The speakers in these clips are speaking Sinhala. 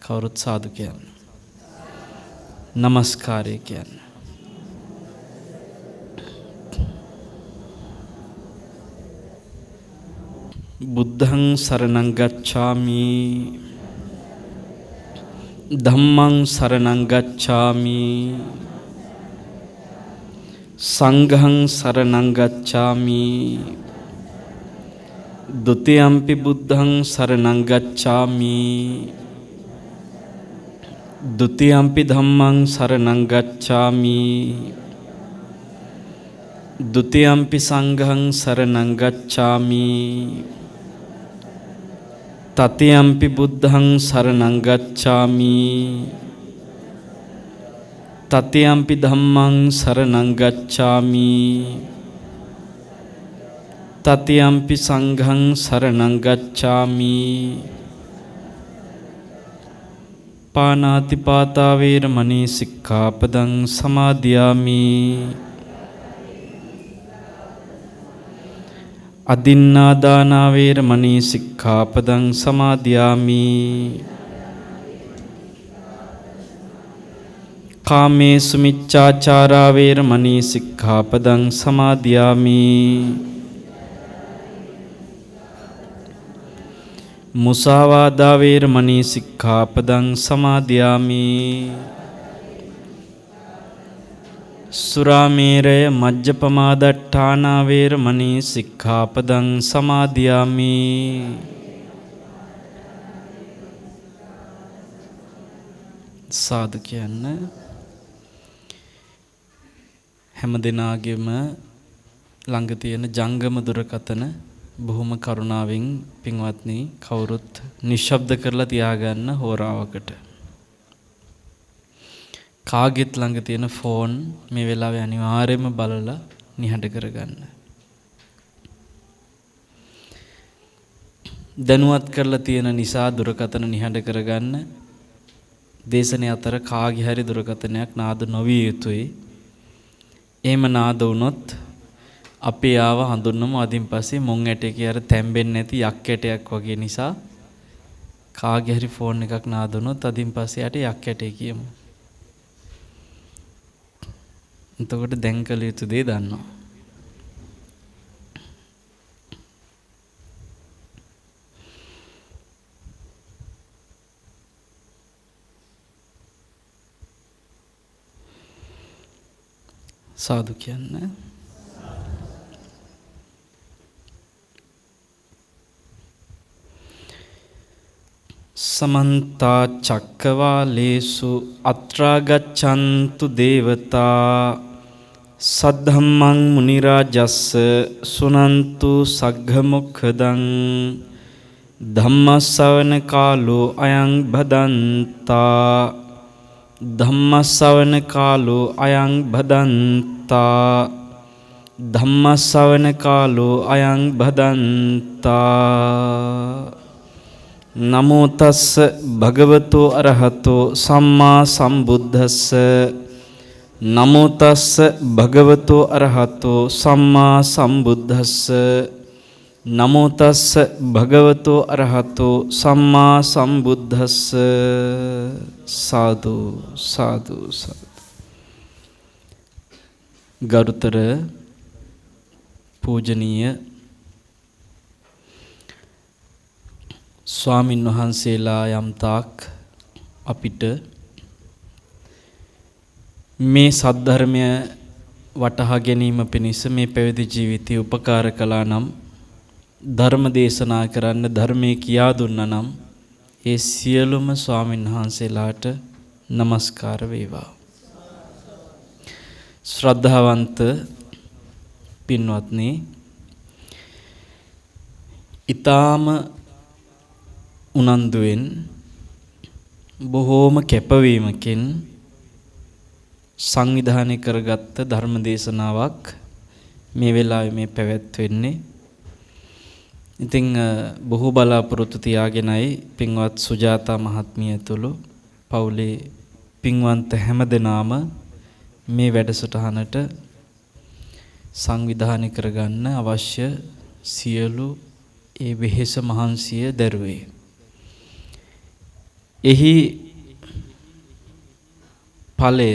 කවුරුත් සාදු කියන්න. නමස්කාරය කියන්න. බුද්ධං සරණං ගච්ඡාමි ධම්මං සරණං ගච්ඡාමි සංඝං සරණං ගච්ඡාමි ဒ ුතියම්පි බුද්ධං සරණං ගච්ඡාමි ဒ ුතියම්පි ධම්මං සරණං ගච්ඡාමි ဒ ුතියම්පි සංඝං සරණං ගච්ඡාමි තතියම්පි බුද්ධං සරණං ගච්ඡාමි තතියම්පි ධම්මං සරණං ගච්ඡාමි තතියම්පි සංඝං සරණං ගච්ඡාමි පානාති පාතා වේරමණී සික්ඛාපදං සමාදියාමි අදින්නා දාන වේරමණී සික්ඛාපදං සමාදියාමි කාමේසු මිච්ඡාචාරා වේරමණී සික්ඛාපදං සමාදියාමි මුසාවාදා වේරමණී සික්ඛාපදං සමාදියාමි සුරාමේරය මජ්ජපමාදට්ඨානා වේරමණී සික්ඛාපදං සමාදියාමි සාදු කියන්න. හැම දිනාගෙම ළඟ තියෙන ජංගම දුරකථන බොහොම කරුණාවෙන් පින්වත්නි කවුරුත් නිශ්ශබ්ද කරලා තියාගන්න හෝරාවකට. කාගෙත් ළඟ තියෙන ෆෝන් මේ වෙලාවේ අනිවාර්යයෙන්ම බලලා නිහඬ කරගන්න. දැනුවත් කරලා තියෙන නිසා දුරකථන නිහඬ කරගන්න. දේශනේ අතර කාගේ හරි දුරකථනයක් නාද නොවිය යුතුයි. එහෙම නාද වුණොත් අපි ආව හඳුන්වමු. අදින් පස්සේ මොන් ඇටේ අර තැම්බෙන්නේ නැති යක් ඇටයක් වගේ නිසා කාගේ හරි ෆෝන් එකක් නාද වුණොත් අදින් පස්සේ යට යක් ඇටේ කියමු. එතකොට දැන් කළ යුතු දේ දන්නවා. සාදු කියන්න. සමන්ත චක්කවාලේසු අත්‍රා ගච්ඡන්තු දේවතා සද්ධම්මං මුනි රාජස්ස සුනන්තු සග්ග මොක්ඛදං ධම්මස්සවන කාලෝ අයං භදන්තා ධම්මස්සවන කාලෝ අයං භදන්තා ධම්මස්සවන කාලෝ අයං භදන්තා නමෝ තස්ස භගවතෝ අරහතෝ සම්මා සම්බුද්දස්ස නමෝ තස්ස භගවතෝ අරහතෝ සම්මා සම්බුද්දස්ස නමෝ තස්ස භගවතෝ අරහතෝ සම්මා සම්බුද්දස්ස සාදු සාදු සාදු. ගරුතර පූජනීය ස්වාමින් වහන්සේලා යම් තාක් අපිට මේ සද්ධර්මය වටහා ගැනීම පිණිස මේ පැවිදි ජීවිතය උපකාර කළා නම්, ධර්ම දේශනා කරන්න ධර්මයේ කියා දුන්නා නම්, ඒ සියලුම ස්වාමින් වහන්සේලාට নমස්කාර වේවා. ශ්‍රද්ධාවන්ත පින්වත්නි, ඊ타ම උනන්දුවෙන් බොහෝම කැපවීමකින් සංවිධානය කරගත්ත ධර්ම දේශනාවක් මේ වෙලාවේ මේ පැවැත්වෙන්නේ. ඉතින් බොහෝ බලාපොරොත්තු තියාගෙනයි පින්වත් සුජාතා මහත්මිය ඇතුළු පවුලේ පින්වන්ත හැමදෙනාම මේ වැඩසටහනට සංවිධානය කරගන්න අවශ්‍ය සියලු ඒ වෙහෙස මහන්සිය දැරුවේ. එහි ඵලය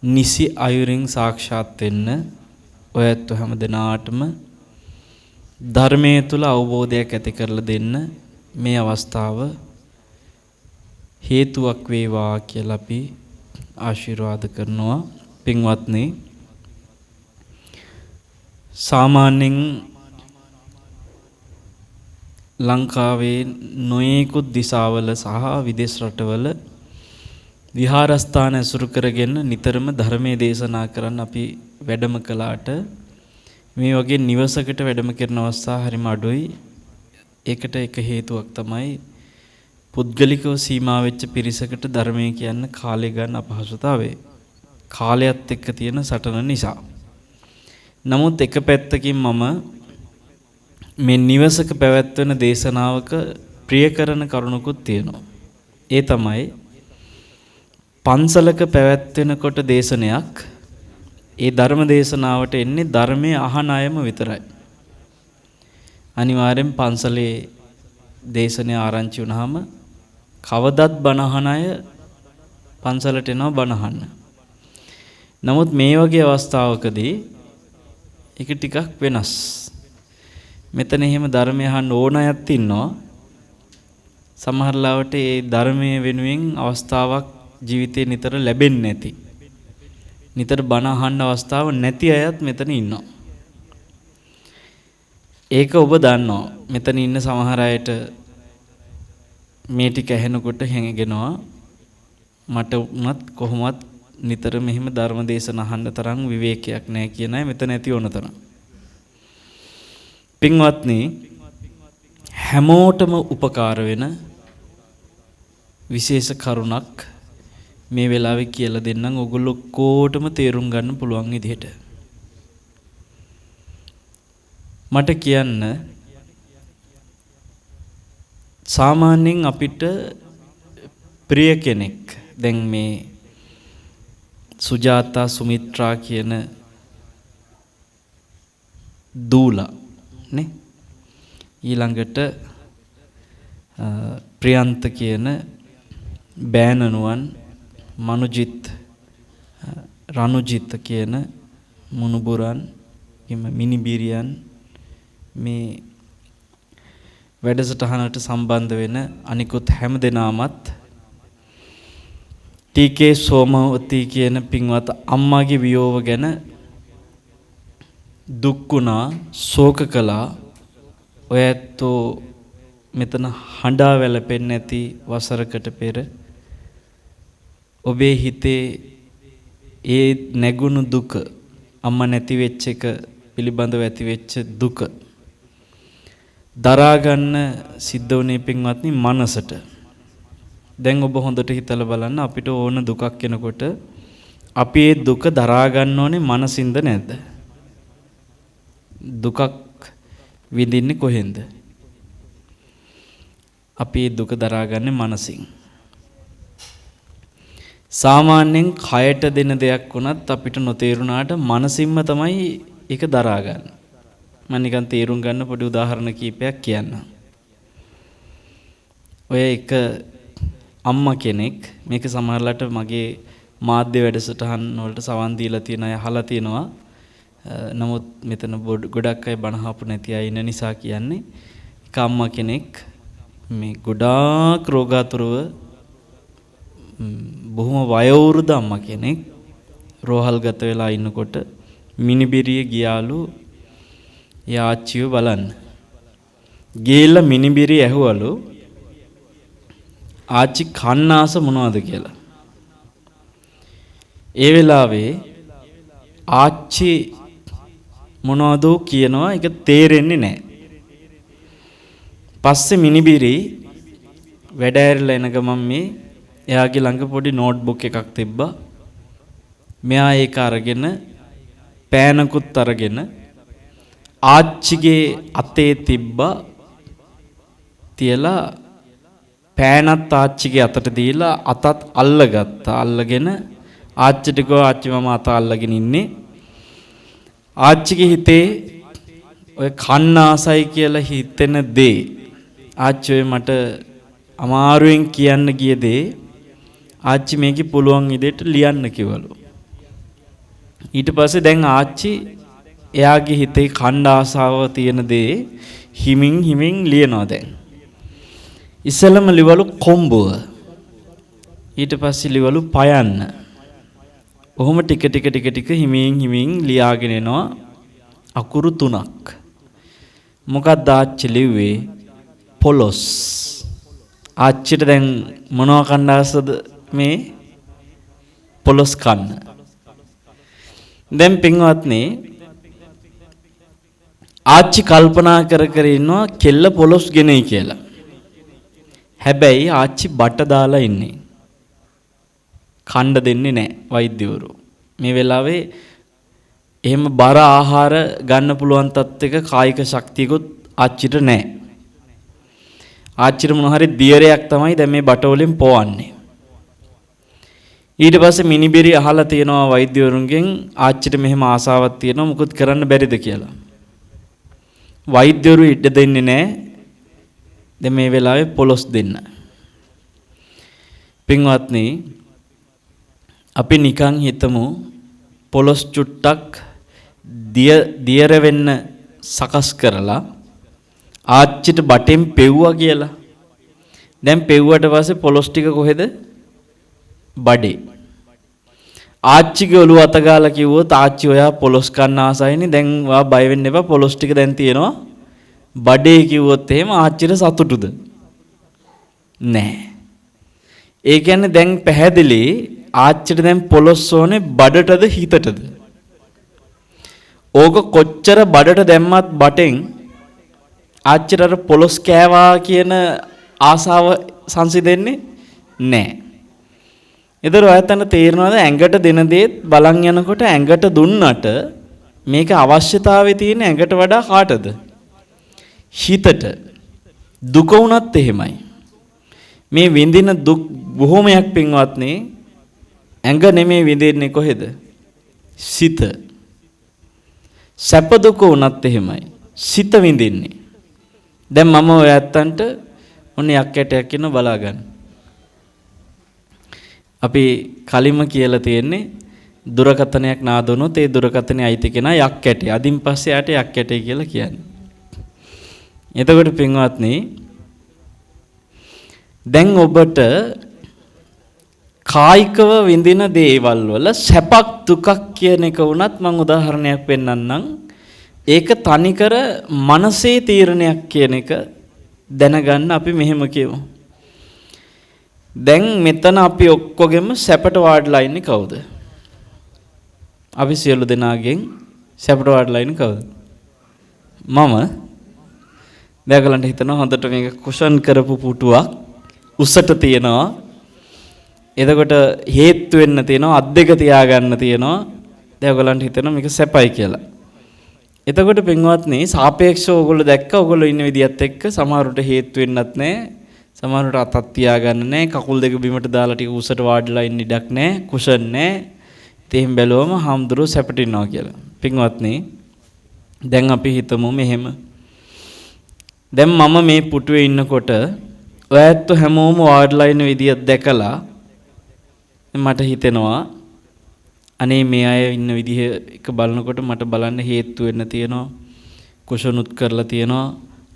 නිසි අයුරින් සාක්ෂාත් වෙන්න ඔයත් හැම දිනාටම ධර්මයේ තුල අවබෝධයක් ඇති කරලා දෙන්න මේ අවස්ථාව හේතුවක් වේවා කියලා අපි ආශිර්වාද කරනවා. පින්වත්නි, සාමාන්‍යයෙන් ලංකාවේ නොයෙකුත් දිසාවල සහ විදේශ රටවල විහාරස්ථාන ඇසුරු කරගෙන නිතරම ධර්මයේ දේශනා කරන්න අපි වැඩම කළාට මේ වගේ නිවසකට වැඩම කරන අවස්ථා හරිම අඩුයි. ඒකට එක හේතුවක් තමයි පුද්ගලිකව සීමා වෙච්ච පිරිසකට ධර්මය කියන්න කාලය ගන්න අපහසුතාවය. කාලයත් එක්ක තියෙන සටන නිසා. නමුත් එක පැත්තකින් මම මේ නිවසක පැවැත්වෙන දේශනාවක ප්‍රිය කරන කරුණකුත් තියෙනවා. ඒ තමයි පන්සලක පැවැත්වෙනකොට දේශනයක් ඒ ධර්ම දේශනාවට එන්නේ ධර්මයේ අහන අයම විතරයි. අනිවාර්යෙන් පන්සලේ දේශනය ආරංචි වුණාම කවදත් බණ අහන අය පන්සලට එනවා බණ අහන්න. නමුත් මේ වගේ අවස්ථාවකදී ඒක ටිකක් වෙනස්. මෙතන එහෙම ධර්මය අහන්න ඕන අයත් ඉන්නවා. සමහර ලාවට ඒ ධර්මයේ වෙනුවෙන් අවස්ථාවක් ජීවිතේ නිතර ලැබෙන්නේ නැති. නිතර බණ අහන්න අවස්ථාව නැති අයත් මෙතන ඉන්නවා. ඒක ඔබ දන්නවා. මෙතන ඉන්න සමහර අයට මේ ටික ඇහෙනකොට හැඟෙනවා මට උනත් කොහොමත් නිතර මෙහෙම ධර්ම දේශන අහන්න තරම් විවේකයක් නැහැ කියන අය මෙතන ඇති ඕන තරම්. පින්වත්නි, හැමෝටම උපකාර වෙන විශේෂ කරුණක් මේ වෙලාවේ කියලා දෙන්නම් ඔයගොල්ලෝ කොටම තේරුම් ගන්න පුළුවන් විදිහට. මට කියන්න සාමාන්‍යයෙන් අපිට ප්‍රිය කෙනෙක් දැන් මේ සුජාතා සුමිත්‍රා කියන දූලා නේ, ඊළඟට ප්‍රියන්ත කියන බෑනනුවන්, මනුජිත් රණුජිත් කියන මුණුබුරන් මිනිබිරියන් මේ වැඩසටහනට සම්බන්ධ වෙන අනිකුත් හැම දෙනාමත් ටීකේ සෝමවති කියන පින්වත් අම්මාගේ වියෝව ගැන දුක් වුණා, ශෝක කළා. ඔය ඇත්තෝ මෙතන හඬා වැළපෙන්නේ නැති වසරකට පෙර ඔබේ හිතේ ඒ නැගුණු දුක, අම්මා නැති වෙච්ච එක පිළිබඳව ඇති වෙච්ච දුක දරා ගන්න සිද්ධ වුණේ පින්වත්නි මනසට. දැන් ඔබ හොඳට හිතලා බලන්න, අපිට ඕන දුකක් එනකොට අපි ඒ දුක දරා ගන්න ඕනේ මනසින්ද නැද්ද? දුකක් විඳින්නේ කොහෙන්ද? අපි ඒ දුක දරාගන්නේ මනසින්. සාමාන්‍යයෙන් කයට දෙන දෙයක් වුණත් අපිට නොතේරුණාට මනසින්ම තමයි ඒක දරාගන්නේ. මම නිකන් තේරුම් ගන්න පොඩි උදාහරණ කීපයක් කියන්නම්. ඔය එක අම්මා කෙනෙක්, මේක සමහරලාට මගේ මාධ්‍ය වැඩසටහන් වලට සවන් දීලා තියෙන අය අහලා තියෙනවා. නමුත් මෙතන ගොඩක් අය බණහපු නැති අය ඉන්න නිසා කියන්නේ, එක අම්මා කෙනෙක් මේ ගොඩාක් රෝගාතුරව බොහොම වයෝවෘද්ධ අම්මා කෙනෙක් රෝහල්ගත වෙලා ඉන්නකොට මිනිබිරිය ගියාලු යාච්චිව බලන්න. ගිහිල්ලා මිනිබිරිය ඇහුවලු ආච්චි කන්න ආස මොනවද කියලා. ඒ වෙලාවේ ආච්චි මොනවද කියනවා, ඒක තේරෙන්නේ නැහැ. පස්සේ මිනිබිරි වැඩ ඇරලා එන ගමන් මේ එයාගේ ළඟ පොඩි නෝට්බුක් එකක් තිබ්බා. මෙයා ඒක අරගෙන පෑනකුත් අරගෙන ආච්චිගේ අතේ තිබ්බා. තියලා පෑනත් ආච්චිගේ අතට දීලා අතත් අල්ලගත්තා. අල්ලගෙන ආච්චිට කිව්වා ආච්චි මම අත අල්ලගෙන ඉන්නේ. ආච්චිගේ හිතේ ඔය කන්න ආසයි කියලා හිතෙන දේ ආච්චි මට අමාරුවෙන් කියන්න ගිය දේ ආච්චි මේකේ පුළුවන් විදිහට ලියන්න කිව්වලු. ඊට පස්සේ දැන් ආච්චි එයාගේ හිතේ ඛණ්ඩ ආසාව තියෙන දේ හිමින් හිමින් ලියනවා දැන්. ඉස්සෙල්ලම ලිවලු කොම්බුව. ඊට පස්සේ ලිවලු පයන්න. ඔහොම ටික ටික හිමින් හිමින් ලියාගෙන එනවා අකුරු 3ක්. මොකක්ද ආච්චි ලිව්වේ? පොලොස්. ආච්චිට දැන් මොනවා කන්න ආසද මේ? පොලොස් කන්න. දැන් පින්වත්නි ආච්චි කල්පනා කර ඉන්නවා කෙල්ල පොලොස් ගෙනයි කියලා. හැබැයි ආච්චි බට දාලා ඉන්නේ. කණ්ඩ දෙන්නේ නැහැ වෛද්‍යවරු. මේ වෙලාවේ එහෙම බර ආහාර ගන්න පුළුවන් තත්ත්වයක කායික ශක්තියකුත් ආච්චිට නැහැ. ආච්චිට මොන හරි දියරයක් තමයි දැන් මේ බට වලින් පොවන්නේ. ඊට පස්සේ මිනිබිරි අහලා තියෙනවා වෛද්‍යවරුන්ගෙන් ආච්චිට මෙහෙම ආසාවක් තියෙනවා මොකද කරන්න බැරිද කියලා. වෛද්‍යවරු ඉඩ දෙන්නේ නැහැ. දැන් මේ වෙලාවේ පොලොස් දෙන්න. පින්වත්නි අපි නිකන් හිතමු පොලොස් චුට්ටක් දියර වෙන්න සකස් කරලා ආච්චිට බටෙන් පෙව්වා කියලා. දැන් පෙව්වට පස්සේ පොලොස් ටික කොහෙද? බඩේ. ආච්චිගේ ඔළුව අත ගාලා කිව්වොත් ආච්චි ඔයා පොලොස් කන්න ආසයිනේ දැන් ඔයා බය වෙන්න එපා පොලොස් ටික දැන් තියෙනවා බඩේ කිව්වොත් එහෙම ආච්චිට සතුටුද? නෑ. ඒ කියන්නේ දැන් පැහැදිලි ආච්චිට දැන් පොලොස් ඕනේ බඩටද හිතටද? ඕක කොච්චර බඩට දැම්මත් බටෙන් ආච්චිට අර පොලොස් කෑවා කියන ආසාව සංසිඳෙන්නේ නෑ. ඒතර ඔයයන් තේරෙනවද ඇඟට දෙන දේත් බලන් යනකොට ඇඟට දුන්නට මේක අවශ්‍යතාවය තියෙන ඇඟට වඩා කාටද? හිතට. දුක වුණත් එහෙමයි. මේ විඳින දුක් බොහොමයක් පින්වත්නි ඇඟ නෙමේ විඳින්නේ කොහෙද? සිත. සැප දුක වුණත් එහෙමයි. සිත විඳින්නේ. දැන් මම ඔයයන්ට ඔන්න යක්කටයක් කියන බලා ගන්න. අපි කලින්ම කියලා තියෙන්නේ දුරකථනයක් නාදුනොත් ඒ දුරකථනයේ අයිති කෙනා යක්කැටේ. අදින් පස්සේ යාට යක්කැටේ කියලා කියන්නේ. එතකොට පින්වත්නි දැන් ඔබට කායිකව විඳින දේවල් වල සැපක් දුකක් කියන එක වුණත් මම උදාහරණයක් පෙන්නන්නම්. ඒක තනිකර මනසේ තීරණයක් කියන එක දැනගන්න අපි මෙහෙම කියමු. දැන් මෙතන අපි ඔක්කොගෙම සැපට වාඩිලා ඉන්නේ කවුද? අපි සියලු දෙනාගෙන් සැපට වාඩිලා ඉන්නේ කවුද? මම. දැන් හිතනවා හොඳට මේක කුෂන් කරපු පුටුවක් උසට තියෙනවා. එතකොට හේතු වෙන්න තියෙනවා අත් දෙක තියාගන්න තියෙනවා. දැන් ඔයගලන්ට හිතෙනවා මේක සැපයි කියලා. එතකොට පින්වත්නි සාපේක්ෂව ඔයගොල්ලෝ දැක්ක ඔයගොල්ලෝ ඉන්න විදියත් එක්ක සමහරට හේතු වෙන්නත් නැහැ. සමහරට අතක් තියාගන්න නැහැ. කකුල් දෙක බිමට දාලා ටික උසට වාඩිලා ඉන්න ඉඩක් නැහැ. කුෂන් නැහැ. ඉතින් බැලුවම හාමුදුරුවෝ සැපට ඉන්නවා කියලා. පින්වත්නි දැන් අපි හිතමු මෙහෙම. දැන් මම මේ පුටුවේ ඉන්නකොට ඔයත් හැමෝම වාඩිලා ඉන්න විදිය දැකලා මට හිතෙනවා අනේ මේ අය ඉන්න විදිහ එක බලනකොට මට බලන්න හේතු වෙන්න තියෙනවා. කුෂනුත් කරලා තියෙනවා.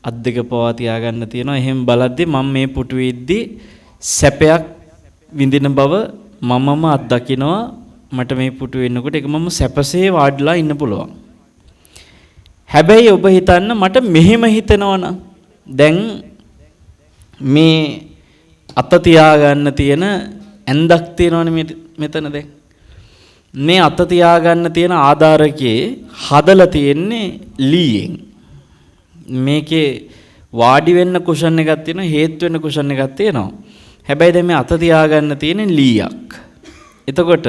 අත් දෙක පවා තියාගන්න තියෙනවා. එහෙම බලද්දි මම මේ පුටුවේ ඉද්දි සැපයක් විඳින බව මමම අත්දකිනවා. මට මේ පුටුවේ ඉන්නකොට ඒක මම සැපසේ වාඩිලා ඉන්න පුළුවන්. හැබැයි ඔබ හිතන්න මට මෙහෙම හිතනවනම් දැන් මේ අත තියාගන්න තියෙන ඇඳක් තියෙනවනේ මෙතන දැන් මේ අත තියාගන්න තියෙන ආධාරකයේ හදලා තියෙන්නේ ලීයෙන්. මේකේ වාඩි වෙන්න කුෂන් එකක් තියෙනවා හේතු වෙන්න කුෂන් එකක් තියෙනවා. හැබැයි දැන් මේ අත තියාගන්න තියෙන්නේ ලීයක්. එතකොට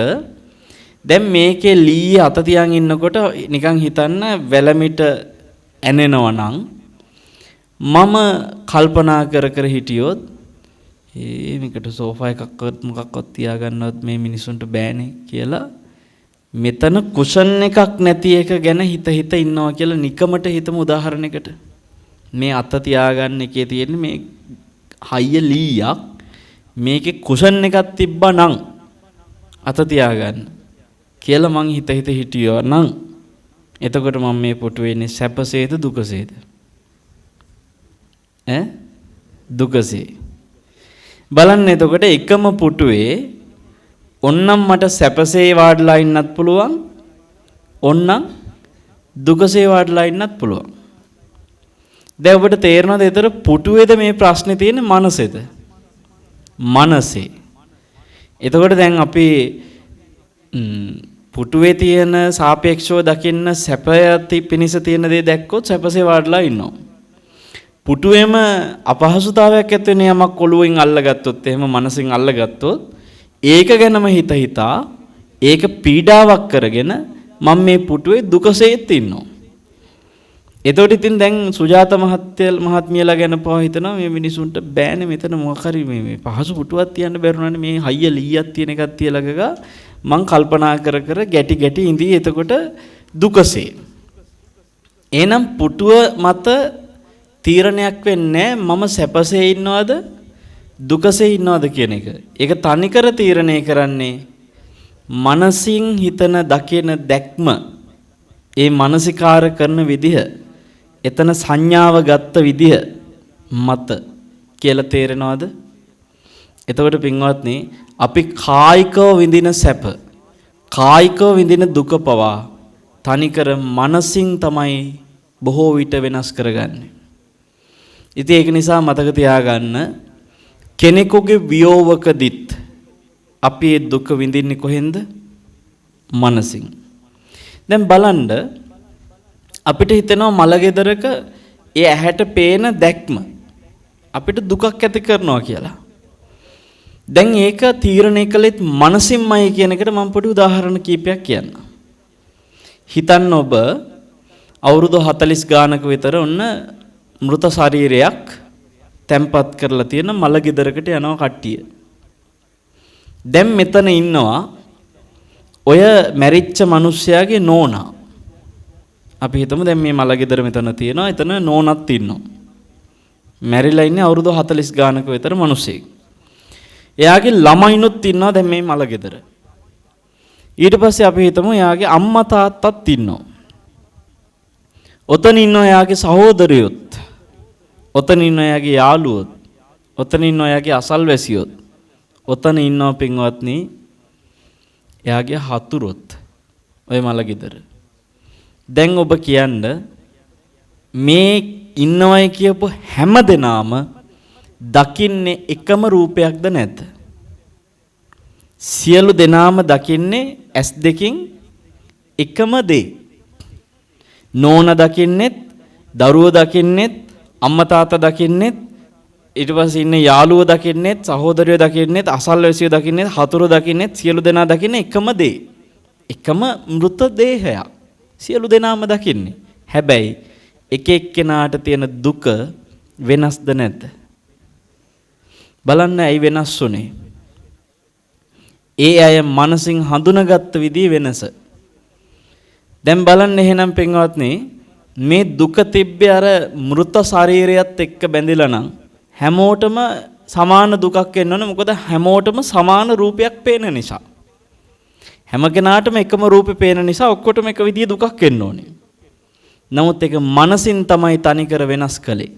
දැන් මේකේ ලී අත තියන් ඉන්නකොට නිකන් හිතන්න වැලමිට ඇනෙනවා නම් මම කල්පනා කර හිටියොත් මේකට සෝෆා එකක්වත් මොකක්වත් තියාගන්නවත් මේ මිනිසුන්ට බෑනේ කියලා මෙතන කුෂන් එකක් නැති එක ගැන හිත ඉන්නවා කියලා නිකමට හිතමු උදාහරණයකට. මේ අත තියාගන්න එකේ තියෙන මේ හයිය ලීයක් මේකේ කුෂන් එකක් තිබ්බා නම් අත තියාගන්න කියලා මං හිත හිටියා නම් එතකොට මම මේ පුටුවේ ඉන්නේ සැපසේද දුකසේද? දුකසේ. බලන්න එතකොට එකම පුටුවේ ඔන්නම් මට සැපසේ වාඩිලා ඉන්නත් පුළුවන්, ඔන්නම් දුකසේ වාඩිලා ඉන්නත් පුළුවන්. දැන් ඔබට තේරෙනවද ඒතර පුටුවේද මේ ප්‍රශ්නේ තියෙන්නේ මනසේද? මනසේ. එතකොට දැන් අපි පුටුවේ තියෙන සාපේක්ෂව දකින්න සැපය පිනිස තියෙන දේ දැක්කොත් සැපසේ වාඩිලා ඉන්නවා. පුටුවේම අපහසුතාවයක් ඇති වෙන යමක් ඔළුවෙන් අල්ලගත්තොත් එහෙම මනසින් අල්ලගත්තොත් ඒක ගැනම හිතා ඒක පීඩාවක් කරගෙන මම මේ පුටුවේ දුකසේත් ඉන්නවා. එතකොට ඉතින් දැන් සුජාත මහත්මියලා ගැන පවා හිතනවා මේ මිනිසුන්ට බෑනේ මෙතන මොකක් හරි මේ පහසු පුටුවක් තියන්න බැරුණානේ මේ හයිය ලීයක් තියෙන එකක් තියලා ගග මං කල්පනා කර ගැටි ඉඳී එතකොට දුකසේ. එහෙනම් පුටුව මත තීරණයක් වෙන්නේ මම සැපසේ ඉන්නවද දුකසේ ඉන්නවද කියන එක. ඒක තනිකර තීරණය කරන්නේ මනසින් හිතන දකින දැක්ම, ඒ මානසිකාර කරන විදිහ, එතන සංඥාව ගත්ත විදිහ මත කියලා තේරෙනවද? එතකොට පින්වත්නි අපි කායිකව විඳින සැප, කායිකව විඳින දුක පවා තනිකර මනසින් තමයි බොහෝ විට වෙනස් කරගන්නේ. ඉතින් ඒක නිසා මතක තියාගන්න කෙනෙකුගේ වියෝවකදීත් අපි ඒ දුක විඳින්නේ කොහෙන්ද? මනසින්. දැන් බලන්න අපිට හිතෙනවා මලගෙදරක ඒ ඇහැට පේන දැක්ම අපිට දුකක් ඇති කරනවා කියලා. දැන් ඒක තීරණය කළෙත් මනසින්මයි කියන එකට මම පොඩි උදාහරණ කීපයක් කියන්නම්. හිතන්න ඔබ අවුරුදු 40 ගානක විතර ඔන්න මෘත ශරීරයක් තැම්පත් කරලා තියෙන මලගෙදරකට යනවා කට්ටිය. දැන් මෙතන ඉන්නවා ඔය මැරිච්ච මිනිස්සයාගේ නෝනා. අපි හිතමු දැන් මේ මලගෙදර මෙතන තියෙනවා, එතන නෝනත් ඉන්නවා. මැරිලා ඉන්නේ අවුරුදු 40 ගානක විතර මිනිස්සෙක්. එයාගේ ළමයිනුත් ඉන්නවා දැන් මේ මලගෙදර. ඊට පස්සේ අපි හිතමු එයාගේ අම්මා තාත්තත් ඉන්නවා. ඔතන ඉන්නවා එයාගේ සහෝදරයොත්. ඔතන ඉන්නවා එයාගේ යාළුවොත්. ඔතන ඉන්නවා එයාගේ අසල්වැසියොත්. ඔතන ඉන්නවා පින්වත්නි එයාගේ හතුරුත්. ඔය මලගෙදර. දැන් ඔබ කියන්න මේ ඉන්නවයි කියපු හැම දෙනාම දකින්නේ එකම රූපයක්ද නැද්ද? සියලු දෙනාම දකින්නේ ඇස් දෙකින් එකම දේ. නෝන දකින්නෙත්, දරුවෝ දකින්නෙත්, අම්මා තාත්තා දකින්නෙත්, ඊට පස්සේ ඉන්න යාළුවෝ දකින්නෙත්, සහෝදරයෝ දකින්නෙත්, අසල්වැසියෝ දකින්නෙත්, හතුරු දකින්නෙත්, සියලු දෙනා දකින්නේ එකම දේ. එකම මෘත දේහයක්. සියලු දෙනාම දකින්නේ. හැබැයි එක එක්කෙනාට තියෙන දුක වෙනස්ද නැද්ද? බලන්න ඇයි වෙනස් වුනේ? ඒ අය මනසින් හඳුනාගත්ත විදිහ වෙනස. දැන් බලන්න එහෙනම් පින්වත්නි මේ දුක තිබ්බේ අර මෘත ශරීරයත් එක්ක බැඳිලා නම් හැමෝටම සමාන දුකක් එන්න ඕනේ. මොකද හැමෝටම සමාන රූපයක් පේන නිසා. හැම කෙනාටම එකම රූපේ පේන නිසා ඔක්කොටම එක විදිය දුකක් එන්න ඕනේ. නමුත් ඒක මනසින් තමයි තනිකර වෙනස් කළේ.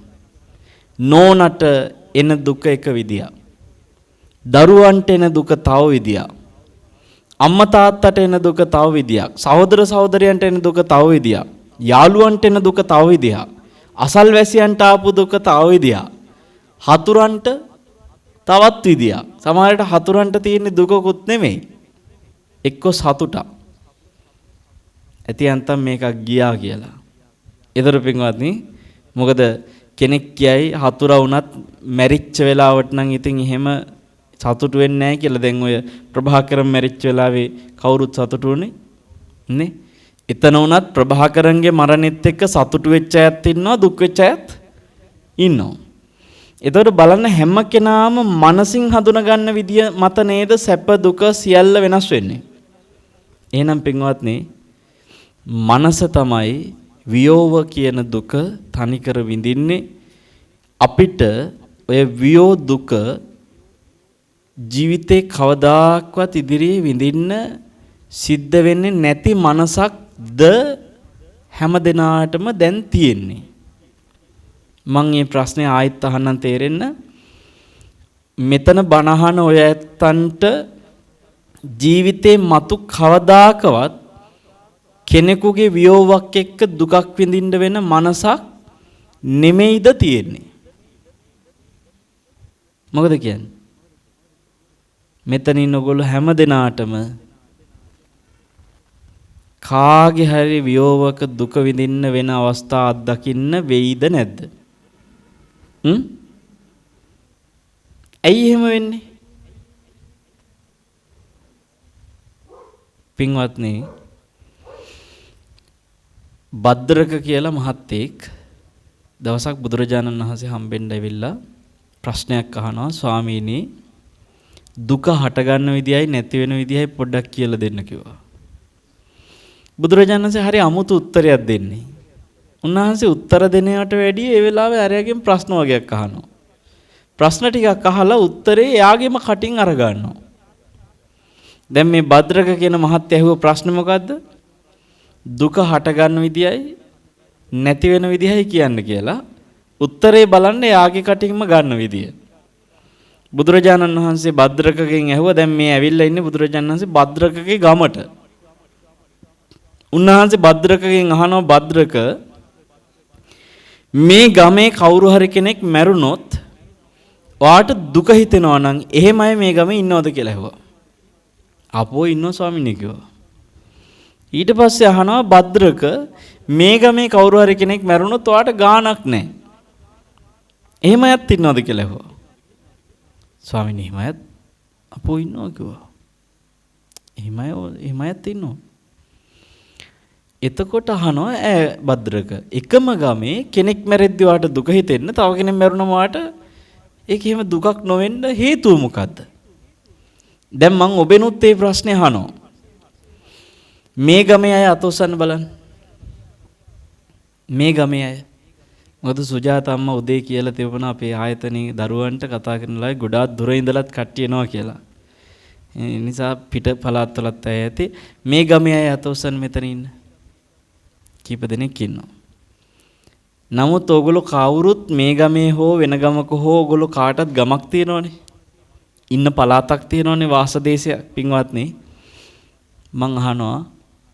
නෝනට එන දුක එක විදියක්. දරුවන්ට එන දුක තව විදියක්. අම්මා තාත්තට එන දුක තව විදියක්. සහෝදර සහෝදරයන්ට එන දුක තව විදියක්. යාළුවන්ට එන දුක තව විදියක්. අසල්වැසියන්ට ආපු දුක තව විදියක්. හතුරන්ට තවත් විදියක්. සමහරවිට හතුරන්ට තියෙන දුකකුත් නෙමෙයි. එක්ක සතුටක්. ඇති අන්තම් මේකක් ගියා කියලා. ඒතර පින්වත්නි මොකද කෙනෙක් කියයි හතුරා වුණත් මැරිච්ච වෙලාවට නම් ඉතින් එහෙම සතුටු වෙන්නේ නැහැ කියලා. දැන් ඔය ප්‍රභාකරන් මැරිච්ච වෙලාවේ කවුරුත් සතුටු වුණේ නේ? එතන වුණත් ප්‍රභාකරන්ගේ මරණෙත් එක්ක සතුටු වෙච්ච අයත් ඉන්නවා, දුක් වෙච්ච අයත් ඉන්නවා. ඒතකොට බලන්න හැම කෙනාම මනසින් හඳුනා ගන්න විදිය මත නේද සැප දුක සියල්ල වෙනස් වෙන්නේ. එහෙනම් පින්වත්නි මනස තමයි වියෝව කියන දුක තනිකර විඳින්නේ. අපිට ඔය වියෝ දුක ජීවිතේ කවදාක්වත් ඉදිරියේ විඳින්න සිද්ධ වෙන්නේ නැති මනසක්ද හැම දිනාටම දැන් තියෙන්නේ. මම මේ ප්‍රශ්නේ ආයෙත් අහන්නම් තේරෙන්න. මෙතන බණහන ඔය ඇත්තන්ට ජීවිතේ මතු කවදාකවත් කෙනෙකුගේ වියෝවක් එක්ක දුකක් විඳින්න වෙන මනසක් නෙමෙයිද තියෙන්නේ. මොකද කියන්නේ? මෙතන ඉන්න ඔයගොල්ලෝ හැම දිනාටම කාගේ හරි වියෝවක දුක විඳින්න වෙන අවස්ථා අත්දකින්න වෙයිද නැද්ද? ඇයි එහෙම වෙන්නේ? පින්වත්නි, භද්‍රක කියලා මහත්තයෙක් දවසක් බුදුරජාණන් වහන්සේ හම්බෙන්න ඇවිල්ලා ප්‍රශ්නයක් අහනවා. ස්වාමීනි, දුක හටගන්න විදියයි නැති වෙන විදියයි පොඩ්ඩක් කියලා දෙන්න කිව්වා. බුදුරජාණන් වහන්සේ හරි අමුතු උත්තරයක් දෙන්නේ. උන්වහන්සේ උත්තර දෙනවට වැඩිය ඒ වෙලාවේ අරයාගෙන් ප්‍රශ්න වගේක් අහනවා. ප්‍රශ්න ටිකක් අහලා උත්තරේ එයාගෙම කටින් අර ගන්නවා. දැන් මේ භද්‍රක කියන මහත්තයා ඇහුව ප්‍රශ්න මොකද්ද? දුක හටගන්න විදියයි නැති වෙන විදියයි කියන්න කියලා. උත්තරේ බලන්න එයාගේ කටින්ම ගන්න විදිය. බුදුරජාණන් වහන්සේ භද්‍රකගෙන් ඇහුවා. දැන් මේ ඇවිල්ලා ඉන්නේ බුදුරජාණන් වහන්සේ භද්‍රකගේ ගමට. උන්වහන්සේ භද්‍රකගෙන් අහනවා, භද්‍රක, මේ ගමේ කවුරු හරි කෙනෙක් මැරුණොත් ඔයාට දුක හිතෙනවා නම් එහෙම අය මේ ගමේ ඉන්නවද කියලා ඇහුවා. අපෝ ඉන්නවා ස්වාමීනි කිව්වා. ඊට පස්සේ අහනවා, භද්‍රක, මේ ගමේ කවුරු හරි කෙනෙක් මැරුණොත් ඔයාට ගාණක් නැහැ. එහෙම අයත් ඉන්නවද කියලා ඇහුවා. ස්වාමීනි එහෙම අයත් අපෝ ඉන්නවා කිව්වා. එහෙම අයත් ඉන්නවා. එතකොට අහනවා, භද්‍රක, එකම ගමේ කෙනෙක් මැරෙද්දී වාට දුක හිතෙන්න, තව කෙනෙක් මැරුණම වාට ඒක එහෙම දුකක් නොවෙන්න හේතුව මොකද්ද? දැන් මම ඔබෙනුත් මේ ප්‍රශ්නේ අහනවා. මේ ගමේ අය අත උස්සන්න බලන්න. මේ ගමේ අය. මොකද සුජාත අම්මා උදේ කියලා තිබුණා අපේ ආයතනයේ දරුවන්ට කතා කරන ලායි ගොඩාක් දුර ඉඳලත් කට්ටිය එනවා කියලා. ඒ නිසා පිට පළාත්වලත් අය ඇති. මේ ගමේ අය අත උස්සන්න මෙතන ඉන්න. කීප දෙනෙක් ඉන්නවා. නමුත් ඕගොල්ලෝ කවුරුත් මේ ගමේ හෝ වෙන ගමක හෝ ඕගොල්ලෝ කාටත් ගමක් තියෙනවනේ. ඉන්න පළාතක් තියෙනවනේ, වාසදේශයක්. පින්වත්නි, මං අහනවා,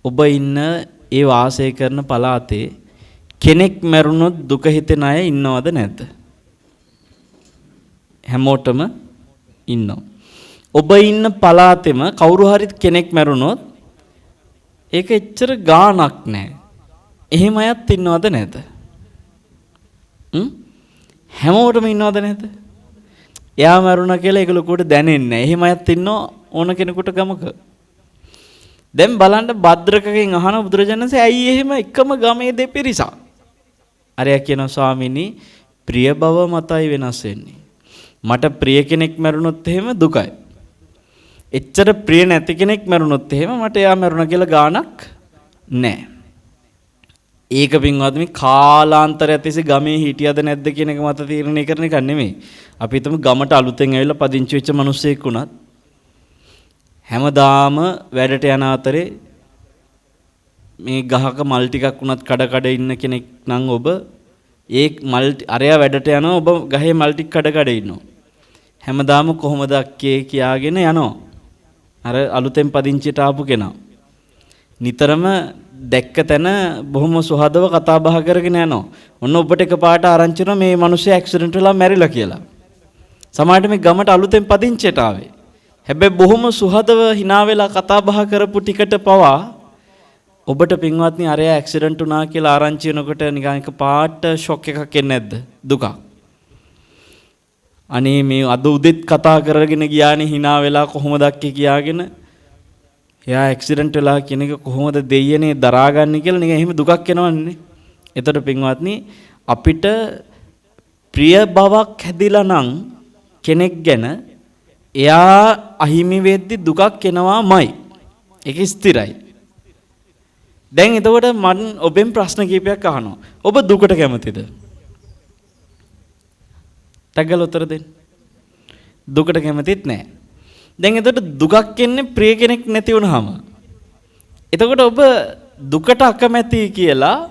ඔබ ඉන්න ඒ වාසය කරන පළාතේ කෙනෙක් මැරුණොත් දුක හිතෙන අය ඉන්නවද නැද්ද? හැමෝටම ඉන්නවා. ඔබ ඉන්න පළාතෙම කවුරු හරි කෙනෙක් මැරුණොත් ඒක එච්චර ගාණක් නැහැ. එහෙම අයත් ඉන්නවද නැද්ද? හැමෝටම ඉන්නවද නැද්ද? එයා මරුණා කියලා ඒක ලොකුවට දැනෙන්නේ නැහැ. එහෙම අයත් ඉන්නව ඕන කෙනෙකුට ගමක. දැන් බලන්න භද්‍රකගෙන් අහන බුදුරජාණන් වහන්සේ, ඇයි එහෙම එකම ගමේ දෙපිරිසක්? අරයා කියනවා, ස්වාමීනි, ප්‍රිය බව මතයි වෙනස් වෙන්නේ. මට ප්‍රිය කෙනෙක් මරුණොත් එහෙම දුකයි. එච්චර ප්‍රිය නැති කෙනෙක් මරුණොත් එහෙම මට එයා මරුණා කියලා ගාණක් නැහැ. ඒක පින්වත්නි කාලාන්තරයක් තිස්සේ ගමේ හිටියද නැද්ද කියන එක මත තීරණය කරන එක නෙමෙයි. අපි හිතමු ගමට අලුතෙන් ඇවිල්ලා පදිංචි වෙච්ච මිනිස්සෙක් වුණත් හැමදාම වැඩට යන අතරේ මේ ගහක මල් ටිකක් වුණත් කඩ කඩ ඉන්න කෙනෙක් නම් ඔබ ඒ මල් අරයා වැඩට යනවා, ඔබ ගහේ මල් ටික කඩ කඩ ඉන්නවා. හැමදාම කොහොමද අක්කේ කියාගෙන යනවා අර අලුතෙන් පදිංචියට ආපු කෙනා. නිතරම දැක්ක තැන බොහොම සුහදව කතා බහ කරගෙන යනවා. ඔන්න ඔබට එකපාරට ආරංචි වෙනවා මේ මිනිස්සු ඇක්සිඩන්ට් වෙලා මැරිලා කියලා. සමහරට මේ ගමට අලුතෙන් පදිංචියට ආවේ. හැබැයි බොහොම සුහදව hina වෙලා කතා බහ කරපු ටිකට පවා ඔබට පින්වත්නි අරයා ඇක්සිඩන්ට් වුණා කියලා ආරංචි වෙනකොට නිකන් එකපාරට ෂොක් එකක් එන්නේ නැද්ද? දුකක්. අනේ මේ අද උදෙත් කතා කරගෙන ගියානේ hina වෙලා කොහොමද අක්කේ කියාගෙන එයා ඇක්සිඩන්ට් වෙලා කියන එක කොහොමද දෙයියනේ දරාගන්නේ කියලා නිකන් එහෙම දුකක් එනවන්නේ. එතකොට පින්වත්නි අපිට ප්‍රිය බවක් හැදිලා නම් කෙනෙක් ගැන එයා අහිමි වෙද්දි දුකක් එනවාමයි. ඒක ස්ථිරයි. දැන් එතකොට මම ඔබෙන් ප්‍රශ්න කීපයක් අහනවා. ඔබ දුකට කැමතිද? ටග්ගල උත්තර දෙන්න. දුකට කැමතිත් නැහැ. දැන් එතකොට දුකක් එන්නේ ප්‍රිය කෙනෙක් නැති වුනහම. එතකොට ඔබ දුකට අකමැති කියලා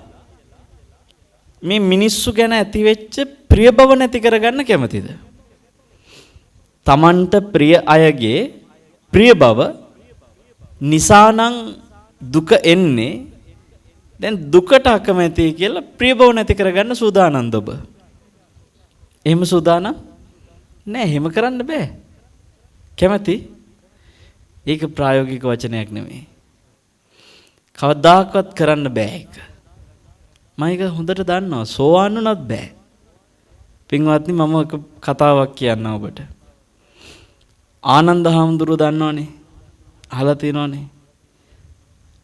මේ මිනිස්සු ගැන ඇති වෙච්ච ප්‍රිය බව නැති කරගන්න කැමතිද? Tamanට ප්‍රිය අයගේ ප්‍රිය බව නිසානම් දුක එන්නේ. දැන් දුකට අකමැති කියලා ප්‍රිය බව නැති කරගන්න සූදානම්ද ඔබ? එහෙම සූදානම් නෑ. එහෙම කරන්න බෑ. කැමති? ඒක ප්‍රායෝගික වචනයක් නෙමෙයි. කවදාකවත් කරන්න බෑ ඒක. මම ඒක හොඳට දන්නවා. සෝවාන් වුණත් බෑ. පින්වත්නි මම එක කතාවක් කියන්න ඔබට. ආනන්ද හාමුදුරුවෝ දන්නවනේ. අහලා තියෙනවනේ.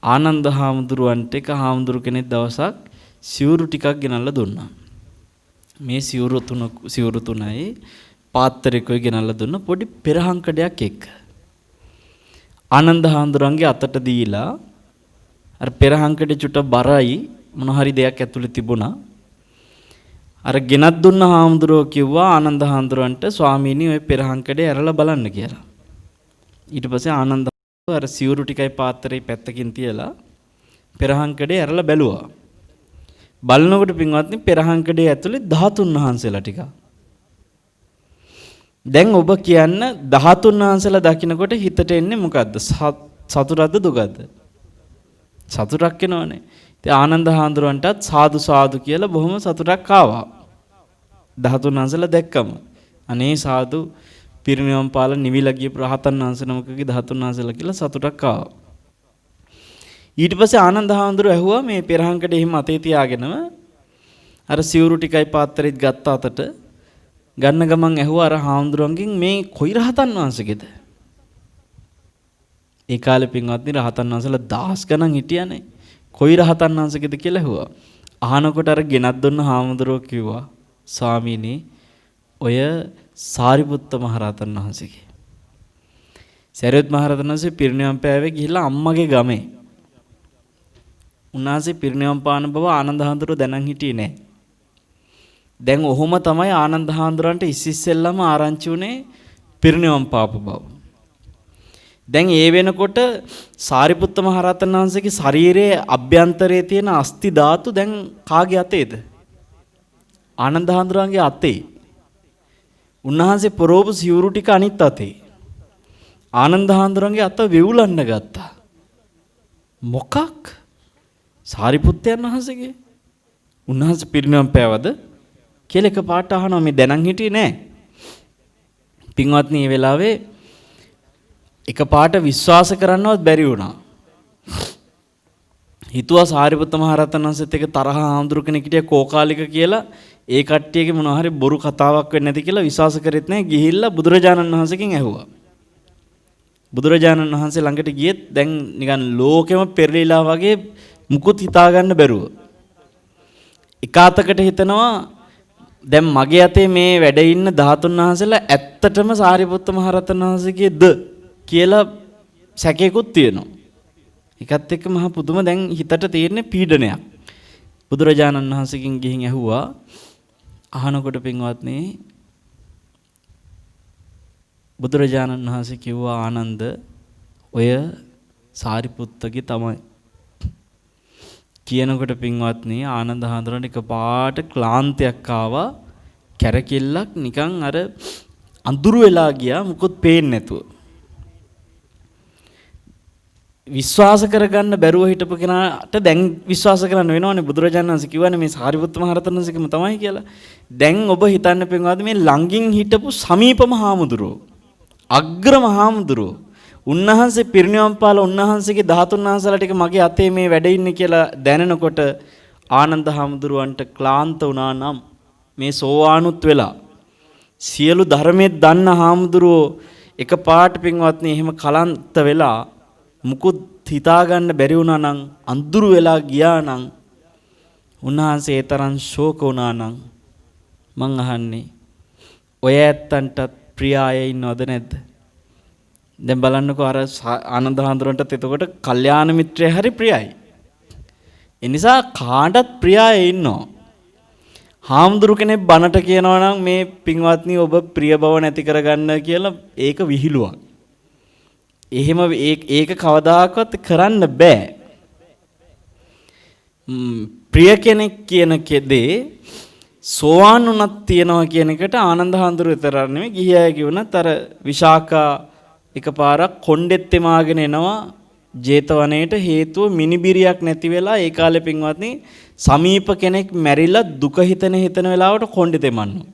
ආනන්ද හාමුදුරුවන්ට එක හාමුදුරු කෙනෙක් දවසක් සිවුරු ටිකක් ගෙනල්ලා දුන්නා. මේ සිවුරු තුනයි පාත්‍රයකයි ගෙනල්ලා දුන්න පොඩි පෙරහංකඩයක් එක්ක. ආනන්ද හාමුදුරන්ගේ අතට දීලා අර පෙරහංකඩේ චුට බරයි මොන හරි දෙයක් ඇතුලේ තිබුණා. අර ගෙනත් දුන්න හාමුදුරුවෝ කිව්වා ආනන්ද හාමුදුරන්ට ස්වාමීනි ඔය පෙරහංකඩේ ඇරලා බලන්න කියලා. ඊට පස්සේ ආනන්ද අර සිවුරු ටිකයි පාත්‍රේ පැත්තකින් තියලා පෙරහංකඩේ ඇරලා බැලුවා. බලනකොට පින්වත්නි පෙරහංකඩේ ඇතුලේ 13 වහන්සේලා ටික. දැන් ඔබ කියන්න 13 වහන්සේලා දකින්නකොට හිතට එන්නේ මොකද්ද? සතුටක්ද දුකක්ද? සතුටක් එනවනේ. ඉතින් ආනන්ද හාමුදුරන්ටත් සාදු සාදු කියලා බොහොම සතුටක් ආවා. 13 වහන්සේලා දැක්කම අනේ සාදු පිරිනිවන් පාල නිවිලා ගිය රහතන් වහන්සේ නමකගේ 13 වහන්සේලා කියලා සතුටක් ආවා. ඊට පස්සේ ආනන්ද හාමුදුරුවෝ ඇහුවා මේ පෙරහංකඩේ එහෙම අතේ තියාගෙනම අර සිවුරු ටිකයි පාත්‍රෙත් ගත්ත අතට ගන්න ගමන් ඇහුවා අර හාමුදුරුවන්ගෙන් මේ කොයි රහතන් වහන්සේගේද? ඒ කාලේ පින්වත්නි රහතන් වහන්සේලා දහස් ගණන් හිටියානේ. කොයි රහතන් වහන්සේගේද කියලා ඇහුවා. අහනකොට අර ගෙනත් දුන්න හාමුදුරුවෝ කිව්වා ස්වාමීනි ඔය සාරිපුත්ත මහරහතන් වහන්සේගේ. සරියුත් මහරහතන් වහන්සේ පිරිනිවන් පෑවේ ගිහිල්ලා අම්මගේ ගමේ. උන්වහන්සේ පිරිනිවන් පාන බව ආනන්ද හාමුදුරුවෝ දැනන් හිටියේ නෑ. දැන් ඔහොම තමයි ආනන්ද හාමුදුරන්ට ඉස්සෙල්ලාම ආරංචි උනේ පිරිනිවන් පාපු බව. දැන් ඒ වෙනකොට සාරිපුත්ත මහරහතන් වහන්සේගේ ශරීරයේ අභ්‍යන්තරයේ තියෙන අස්ථි ධාතු දැන් කාගේ අතේද? ආනන්ද හාමුදුරන්ගේ අතේ. උන්වහන්සේ පරෝප සිවුරු ටික අනිත් අතේ. ආනන්ද හාමුදුරන්ගේ අත වෙවුලන්න ගත්තා. මොකක්? සාරිපුත්තයන් වහන්සේගේ. උන්වහන්සේ පිරිනිවන් පෑවද කියලා එකපාරට අහනවා. මේ දැනන් හිටියේ නෑ. පින්වත්නි මේ වෙලාවේ එකපාරට විශ්වාස කරන්නවත් බැරි වුණා. හිතුවා සාරිපුත්ත මහරහතන් වහන්සේත් එක්ක තරහ හාමුදුරු කෙනෙක් හිටියා කෝකාලික කියලා. ඒ කට්ටියගේ මොනවා හරි බොරු කතාවක් වෙන්නේ නැති කියලා විශ්වාස කරෙත් නැහැ. ගිහිල්ලා බුදුරජාණන් වහන්සේගෙන් ඇහුවා. බුදුරජාණන් වහන්සේ ළඟට ගියෙත් දැන් නිකන් ලෝකෙම පෙරලිලා වගේ මුකුත් හිතා ගන්න බැරුව. එකාතකට හිතනවා දැන් මගේ අතේ මේ වැඩ ඉන්න 13 වහන්සේලා ඇත්තටම සාරිපුත්ත මහරහතන් වහන්සේගේද කියලා සැකයකුත් තියෙනවා. ඒකත් එක්ක මහ පුදුම දැන් හිතට තියෙන පීඩනයක්. බුදුරජාණන් වහන්සේගෙන් ගිහින් ඇහුවා. අහනකොට පින්වත්නි බුදුරජාණන් වහන්සේ කිව්වා ආනන්ද ඔය සාරිපුත්තගේ තමයි. කියනකොට පින්වත්නි ආනන්ද හාමුදුරන්ට එකපාරට ක්ලාන්තයක් ආවා. කැරකිල්ලක් නිකන් අර අඳුරු වෙලා ගියා. මුකුත් පේන්නේ නැතුව. විශ්වාස කරගන්න බැරුව හිටපු කෙනාට දැන් විශ්වාස කරන්න වෙනවනේ. බුදුරජාණන් වහන්සේ කිව්වනේ මේ සාරිපුත්ත මහරහතන් වහන්සේකම තමයි කියලා. දැන් ඔබ හිතන්න පින්වත්නි මේ ළඟින් හිටපු සමීපම හාමුදුරුවෝ අග්‍රම හාමුදුරුවෝ උන්වහන්සේ පිරිනිවන් පාලා උන්වහන්සේගේ 13 වහන්සේලා ටික මගේ අතේ මේ වැඩ ඉන්නේ කියලා දැනෙනකොට ආනන්ද හාමුදුරුවන්ට ක්ලාන්ත වුණා නම් මේ සෝවානුත් වෙලා සියලු ධර්මයේ දන්න හාමුදුරුවෝ එකපාරට පින්වත්නි එහෙම කලන්ත වෙලා මුකුත් හිතා ගන්න බැරි වුණා නම් අඳුරු වෙලා ගියා නම් උන්වහන්සේ තරම් ශෝක වුණා නම් මං අහන්නේ ඔය ඇත්තන්ටත් ප්‍රිය අය ඉන්නවද නැද්ද? දැන් බලන්නකෝ අර ආනන්ද හාමුදුරන්ටත් එතකොට කල්යාණ මිත්‍රය හරි ප්‍රියයි. ඒ නිසා කාටත් ප්‍රිය අය ඉන්නවා. හාමුදුරු කෙනෙක් බණට කියනවා නම් මේ පින්වත්නි ඔබ ප්‍රිය බව නැති කරගන්න කියලා ඒක විහිළුවක්. එහෙම ඒක කවදාකවත් කරන්න බෑ. ප්‍රිය කෙනෙක් කියන කෙදේ සෝවාන් වුණත් තියනවා කියන එකට ආනන්ද හාමුදුරු විතර නෙමෙයි ගිහි අය කිව්වනත් අර විශාකා එකපාරක් කොණ්ඩෙත් තෙමාගෙන එනවා ජේතවනයේට හේතුව මිනිබිරියක් නැති වෙලා ඒ කාලේ පින්වත්නි සමීප කෙනෙක් මැරිලා දුක හිතන වෙලාවට කොණ්ඩෙ තෙමන්නවා.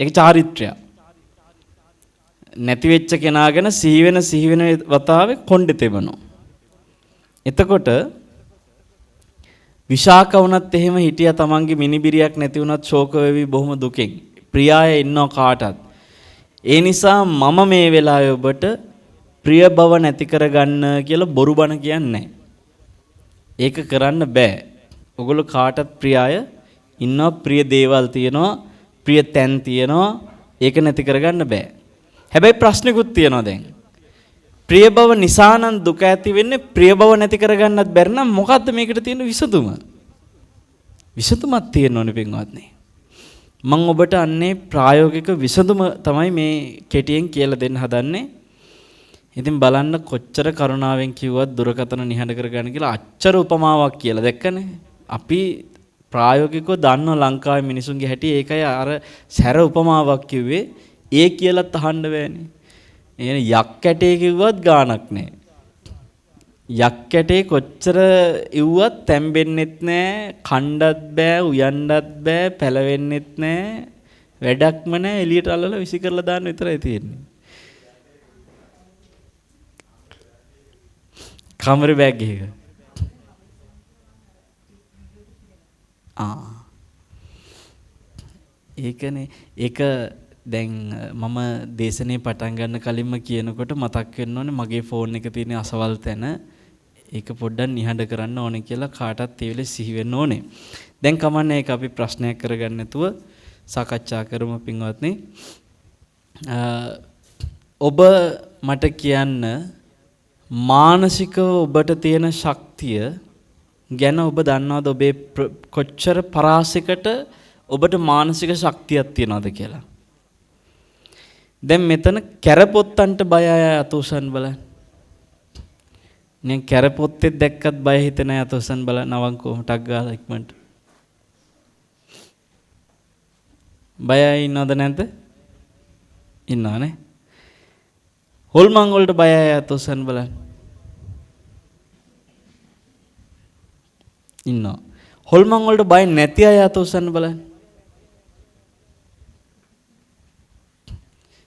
ඒක චාරිත්‍රයක්. නැති වෙච්ච කෙනාගෙන සිහි වෙන වතාවේ කොණ්ඩෙ තෙමනවා. එතකොට විශාක වුණත් එහෙම හිටියා තමන්ගේ මිනිබිරියක් නැති වුණත් ශෝක වෙවි බොහොම දුකෙන්. ප්‍රියාය ඉන්නව කාටත්. ඒ නිසා මම මේ වෙලාවේ ඔබට ප්‍රිය බව නැති කරගන්න කියලා බොරු බණ කියන්නේ ඒක කරන්න බෑ. ඔගොල්ලෝ කාටත් ප්‍රියාය ඉන්නවා ප්‍රිය දේවල් තියෙනවා ප්‍රිය තැන් තියෙනවා ඒක නැති කරගන්න බෑ. හැබැයි ප්‍රශ්නිකුත් තියෙනවා දැන්. ප්‍රිය බව නිසා නම් දුක ඇති වෙන්නේ ප්‍රිය බව නැති කරගන්නත් බැරි නම් මොකද්ද මේකට තියෙන විසඳුම? විසඳුමක් තියෙනවනේ පින්වත්නි. මම ඔබට අන්නේ ප්‍රායෝගික විසඳුම තමයි මේ කෙටියෙන් කියලා දෙන්න හදන්නේ. ඉතින් බලන්න කොච්චර කරුණාවෙන් කිව්වත් දුරකථන නිහඬ කරගන්න කියලා අච්චර උපමාවක් කියලා දැක්කනේ. අපි ප්‍රායෝගිකව දන්නව ලංකාවේ මිනිසුන්ගේ හැටි ඒකයි අර සැර උපමාවක් කිව්වේ. ඒ කියලාත් අහන්න බෑනේ. එන යක් ඇටේ කිව්වත් ගාණක් නැහැ. යක් ඇටේ කොච්චර ඉව්වත් තැම්බෙන්නෙත් නැහැ, කණ්ඩත් බෑ, උයන්නත් බෑ, පැලවෙන්නෙත් නැහැ. වැඩක්ම නැහැ එළියට අල්ලලා විසි කරලා දාන්න විතරයි තියෙන්නේ. කමර බෑග් එක. ඒකනේ ඒක දැන් මම දේශනේ පටන් ගන්න කලින්ම කියනකොට මතක් වෙන්න ඕනේ මගේ ෆෝන් එක තියෙන අසවල් තැන ඒක පොඩ්ඩක් නිහඬ කරන්න ඕනේ කියලා කාටත් ඒ වෙලේ සිහි වෙන්න ඕනේ. දැන් කමන්නේ ඒක අපි ප්‍රශ්නයක් කරගන්න නැතුව සාකච්ඡා කරමු පින්වත්නි. ඔබ මට කියන්න මානසිකව ඔබට තියෙන ශක්තිය ගැන ඔබ දන්නවද ඔබේ කොච්චර පරාසයකට ඔබට මානසික ශක්තියක් තියනවද කියලා? දැන් මෙතන කැරපොත්තන්ට බය අය අතෝසන් බලන්න. නේ කැරපොත්තෙක් දැක්කත් බය හිතෙන අය අතෝසන් බලන්න නවංකෝ මටක් ගාලා ඉක්මනට. බය අය ඉන්නවද නැද්ද? ඉන්නවනේ. හොල්මන් වලට බය අය අතෝසන් බලන්න. ඉන්නවා. හොල්මන් වලට බය නැති අය අතෝසන් බලන්න.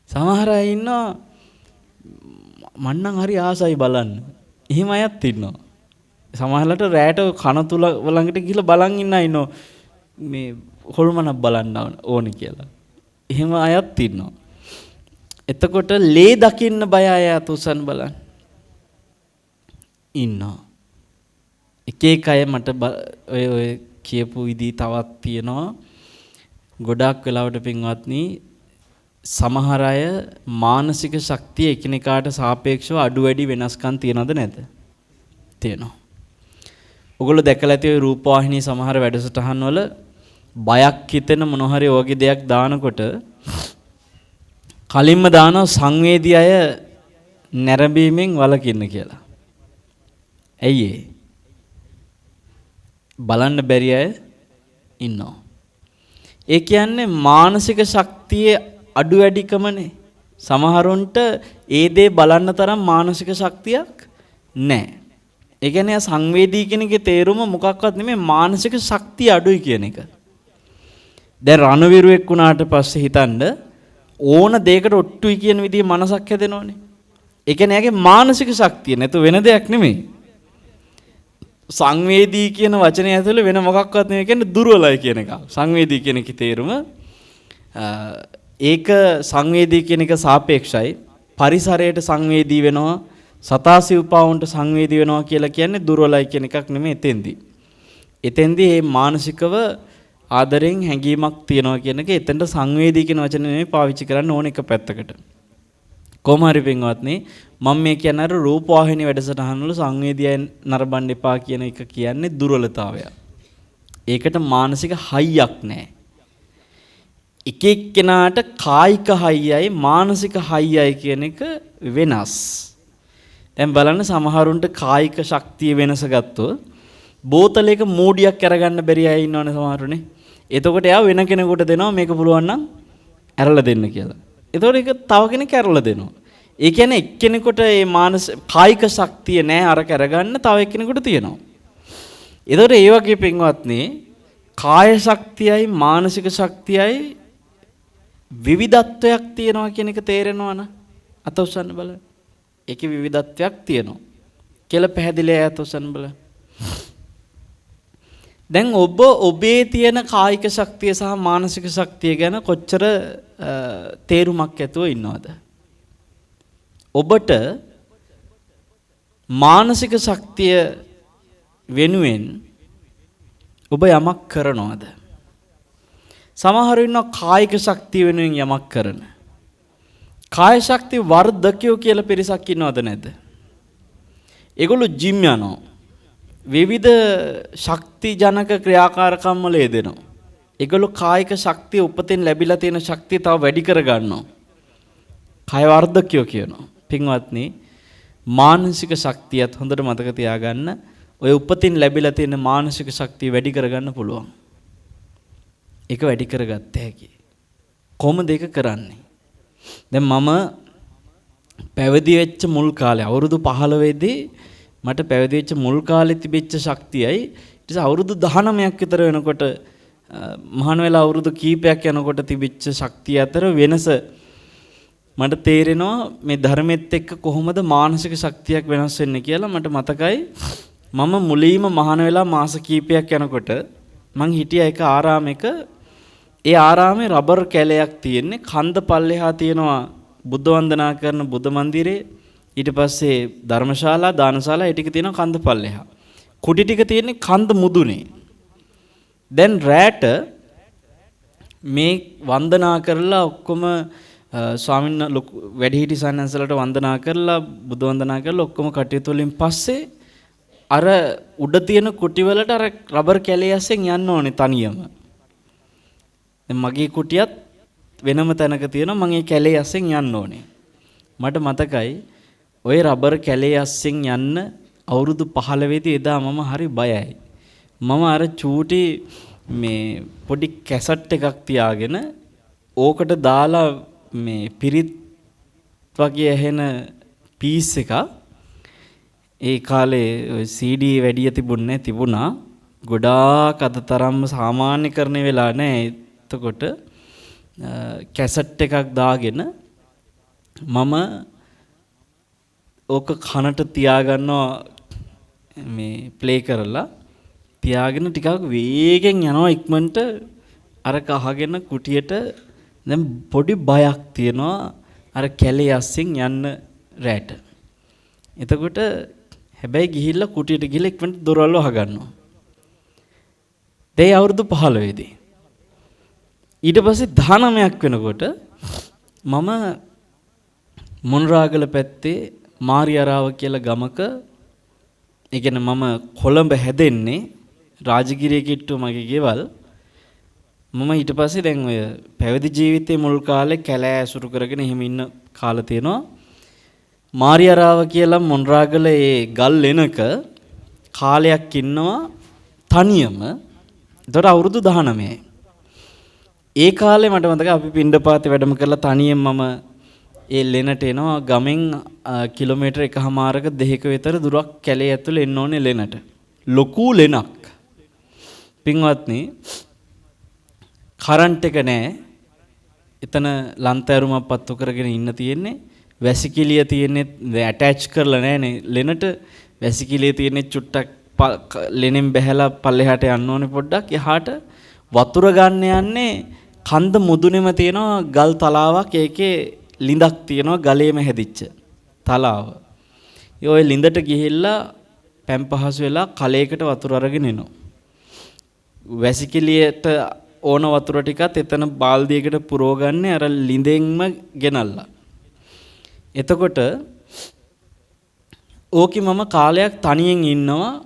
සමහර අය ඉන්නවා මන්නම් හරි ආසයි බලන්න. එහෙම අයත් ඉන්නවා. සමහරලට රැයට කන තුල ළඟට ගිහලා බලන් ඉන්න අය ඉන්නවා. මේ හොල්මනක් බලන්න ඕනේ කියලා. එහෙම අයත් ඉන්නවා. එතකොට ලේ දකින්න බය අය අතෝසන් බලන්න. ඉන්නවා. එක එක අය මට ඔය කියපු විදිහ තවත් තියෙනවා. ගොඩාක් වෙලාවට පින්වත්නි සමහර අය මානසික ශක්තිය එකිනෙකාට සාපේක්ෂව අඩු වැඩි වෙනස්කම් තියනවද නැද්ද? තියෙනවා. ඔයගොල්ලෝ දැකලා ඇති ඔය රූපවාහිනී සමහර වැඩසටහන් වල බයක් හිතෙන මොන හරි වගේ දෙයක් දානකොට කලින්ම දානවා සංවේදී අය නැරඹීමෙන් වළකින්න කියලා. ඇයි ඒ? බලන්න බැරි අය ඉන්නවා. ඒ කියන්නේ මානසික ශක්තියේ අඩු වැඩිකමනේ. සමහරුන්ට ඒ දේ බලන්න තරම් මානසික ශක්තියක් නැහැ. ඒ කියන්නේ සංවේදී කියන එකේ තේරුම මොකක්වත් නෙමෙයි මානසික ශක්තිය අඩුයි කියන එක. දැන් රණවිරුවෙක් වුණාට පස්සේ හිතන්න ඕන දෙයකට ඔට්ටුයි කියන විදිහේ මනසක් හැදෙනවනේ. ඒ කියන්නේ එයාගේ මානසික ශක්තිය නැතු වෙන දෙයක් නෙමෙයි. සංවේදී කියන වචනේ ඇතුළේ වෙන මොකක්වත් නෙමෙයි කියන්නේ දුර්වලයි කියන එක. සංවේදී කියන එකේ තේරුම ඒක සංවේදී කියන එක සාපේක්ෂයි. පරිසරයට සංවේදී වෙනවා, සතා සිව්පාවුන්ට සංවේදී වෙනවා කියලා කියන්නේ දුර්වලයි කියන එකක් නෙමෙයි එතෙන්දී. එතෙන්දී මේ මානසිකව ආදරෙන් හැඟීමක් තියනවා කියන එක එතෙන්ට සංවේදී කියන වචනේ නෙමෙයි පාවිච්චි කරන්න ඕන එක පැත්තකට. කොහොම හරි පින්වත්නි මම මේ කියන්නේ අර රූපවාහිනී වැඩසටහන් වල සංවේදීය නරඹන්න එපා කියන එක කියන්නේ දුර්වලතාවය. ඒකට මානසික හයියක් නැහැ. එක එක්කෙනාට කායික හයියයි මානසික හයියයි කියන එක වෙනස්. දැන් බලන්න සමහරුන්ට කායික ශක්තිය වෙනස ගත්තොත් බෝතලයක මූඩියක් අරගන්න බැරි අය ඉන්නවනේ සමහරුනේ. එතකොට එයා වෙන කෙනෙකුට දෙනවා මේක පුළුවන් නම් ඇරලා දෙන්න කියලා. එතකොට ඒක තව කෙනෙක් ඇරලා දෙනවා. ඒ කියන්නේ එක්කෙනෙකුට මේ කායික ශක්තිය නැහැ අර කරගන්න තව එක්කෙනෙකුට තියෙනවා. එතකොට ඒ වගේ පින්වත්නි කාය ශක්තියයි මානසික ශක්තියයි විවිධත්වයක් තියෙනවා කියන එක තේරෙනවද? අත උස්සන්න බලන්න. ඒකේ විවිධත්වයක් තියෙනවා කියලා පැහැදිලි අත උස්සන්න බලන්න. දැන් ඔබේ තියෙන කායික ශක්තිය සහ මානසික ශක්තිය ගැන කොච්චර තේරුමක් ඇතුව ඉන්නවද? ඔබට මානසික ශක්තිය වෙනුවෙන් ඔබ යමක් කරනවද? සමහර ඉන්නවා කායික ශක්තිය වෙනුවෙන් යමක් කරන. කාය ශක්තිය වර්ධකයෝ කියලා පිරිසක් ඉන්නවද නැද්ද? ඒගොල්ලෝ ජිම් යනවා. විවිධ ශක්ති ජනක ක්‍රියාකාරකම් වල යෙදෙනවා. ඒගොල්ලෝ කායික ශක්තිය උපතින් ලැබිලා තියෙන ශක්තිය තව වැඩි කර ගන්නවා. කාය වර්ධකයෝ කියනවා. පින්වත්නි මානසික ශක්තියත් හොඳට මතක තියාගන්න. ඔය උපතින් ලැබිලා තියෙන මානසික ශක්තිය වැඩි කරගන්න පුළුවන්. ඒක වැඩි කරගත්ත හැකි. කොහොමද ඒක කරන්නේ? දැන් මම පැවිදි වෙච්ච මුල් කාලේ අවුරුදු 15 දී මට පැවිදි වෙච්ච මුල් කාලේ තිබිච්ච ශක්තියයි ඊට පස්සේ අවුරුදු 19ක් විතර වෙනකොට මහාන වෙලා අවුරුදු කීපයක් යනකොට තිබිච්ච ශක්තිය අතර වෙනස මට තේරෙනවා මේ ධර්මෙත් එක්ක කොහොමද මානසික ශක්තියක් වෙනස් වෙන්නේ කියලා. මට මතකයි මම මුලින්ම මහාන වෙලා මාස කීපයක් යනකොට මං හිටියා එක ආරාමයක. ඒ ආරාමේ රබර් කැලයක් තියෙන්නේ. කන්ද පල්ලෙහා තියෙනවා බුද්ධ වන්දනා කරන බුද්ධ මන්දිරේ. ඊට පස්සේ ධර්මශාලා දානශාලා ඒ ටික තියෙනවා කන්ද පල්ලෙහා. කුටි ටික තියෙන්නේ කන්ද මුදුනේ. දැන් රැට මේ වන්දනා කරලා ඔක්කොම ස්වාමීන් වැඩිහිටි සන්නන්සලට වන්දනා කරලා බුද්ධ වන්දනා කරලා ඔක්කොම කටයුතු වලින් පස්සේ අර උඩ තියෙන කුටි වලට අර රබර් කැලේ ඇස්සෙන් යන්න ඕනේ තනියම. දැන් මගේ කුටියත් වෙනම තැනක තියෙනවා. මම ඒ කැලේ ඇස්සෙන් යන්න ඕනේ. මට මතකයි ওই රබර් කැලේ ඇස්සෙන් යන්න අවුරුදු 15 දී එදා මම හරි බයයි. මම අර චූටි මේ පොඩි කැසට් එකක් තියාගෙන ඕකට දාලා මේ පිරිත් වගේ ඇහෙන පීස් එකක් ඒ කාලේ ඔය CD වැඩිය තිබුණා. ගොඩාක් අද තරම්ම සාමාන්‍යකරණය වෙලා නැහැ. එතකොට කැසට් එකක් දාගෙන මම ඕක කනට තියාගන්නවා මේ ප්ලේ කරලා තියාගෙන ටිකක් වේගෙන් යනවා ඉක්මනට අර කහගෙන කුටියට. දැන් පොඩි බයක් තියෙනවා අර කැලේ අස්සෙන් යන්න රැට. එතකොට හැබැයි ගිහිල්ලා කුටියට ගිහලා ඉක්මනට දොරවල් වහගන්නවා. දැන් අවුරුදු 15 දී. ඊට පස්සේ 19ක් වෙනකොට මම මොණරාගල පැත්තේ මාරියාරාව කියලා ගමක, ඒ කියන්නේ මම කොළඹ හැදෙන්නේ රාජගිරිය කිට්ටුව මගේ ගෙවල්. මම ඊට පස්සේ දැන් ඔය පැවිදි ජීවිතේ මුල් කාලේ කැලෑ ඇසුරු කරගෙන එහෙම ඉන්න කාලේ තියෙනවා. මාරියාරාව කියලා මොණරාගල ඒ ගල් ලෙනක කාලයක් ඉන්නවා තනියම. ඒතර අවුරුදු 19යි. ඒ කාලේ මට මතකයි අපි පින්ඩපාතේ වැඩම කරලා තනියෙන් මම ඒ ලෙනට එනවා. ගමෙන් කිලෝමීටර් 1.5ක දෙහික විතර දුරක් කැලේ ඇතුළේ එන්න ඕනේ ලෙනට. ලොකු ලෙනක්. පින්වත්නි කරන්ට් එක නැහැ. එතන ලන්තෑරුමක් පත්තු කරගෙන ඉන්න තියෙන්නේ. වැසිකිළිය තියෙන්නේ ඇටච් කරලා නැහනේ ලෙනට. වැසිකිළිය තියෙන්නේ චුට්ටක් ලෙනෙන් බැහැලා පල්ලෙහාට යන්න ඕනේ පොඩ්ඩක්. එහාට වතුර ගන්න යන්නේ කන්ද මුදුනේම තියෙනවා ගල් තලාවක්. ඒකේ ලිඳක් තියෙනවා ගලේම හැදිච්ච තලාව. ඔය ලිඳට ගිහිල්ලා පැම්පහසු වෙලා කලයකට වතුර අරගෙන එනවා. වැසිකිළියට ඕන වතුර ටිකත් එතන බාල්දියකට පුරවගන්නේ අර ලිඳෙන්ම ගෙනල්ලා. එතකොට ඕකි මම කාලයක් තනියෙන් ඉන්නවා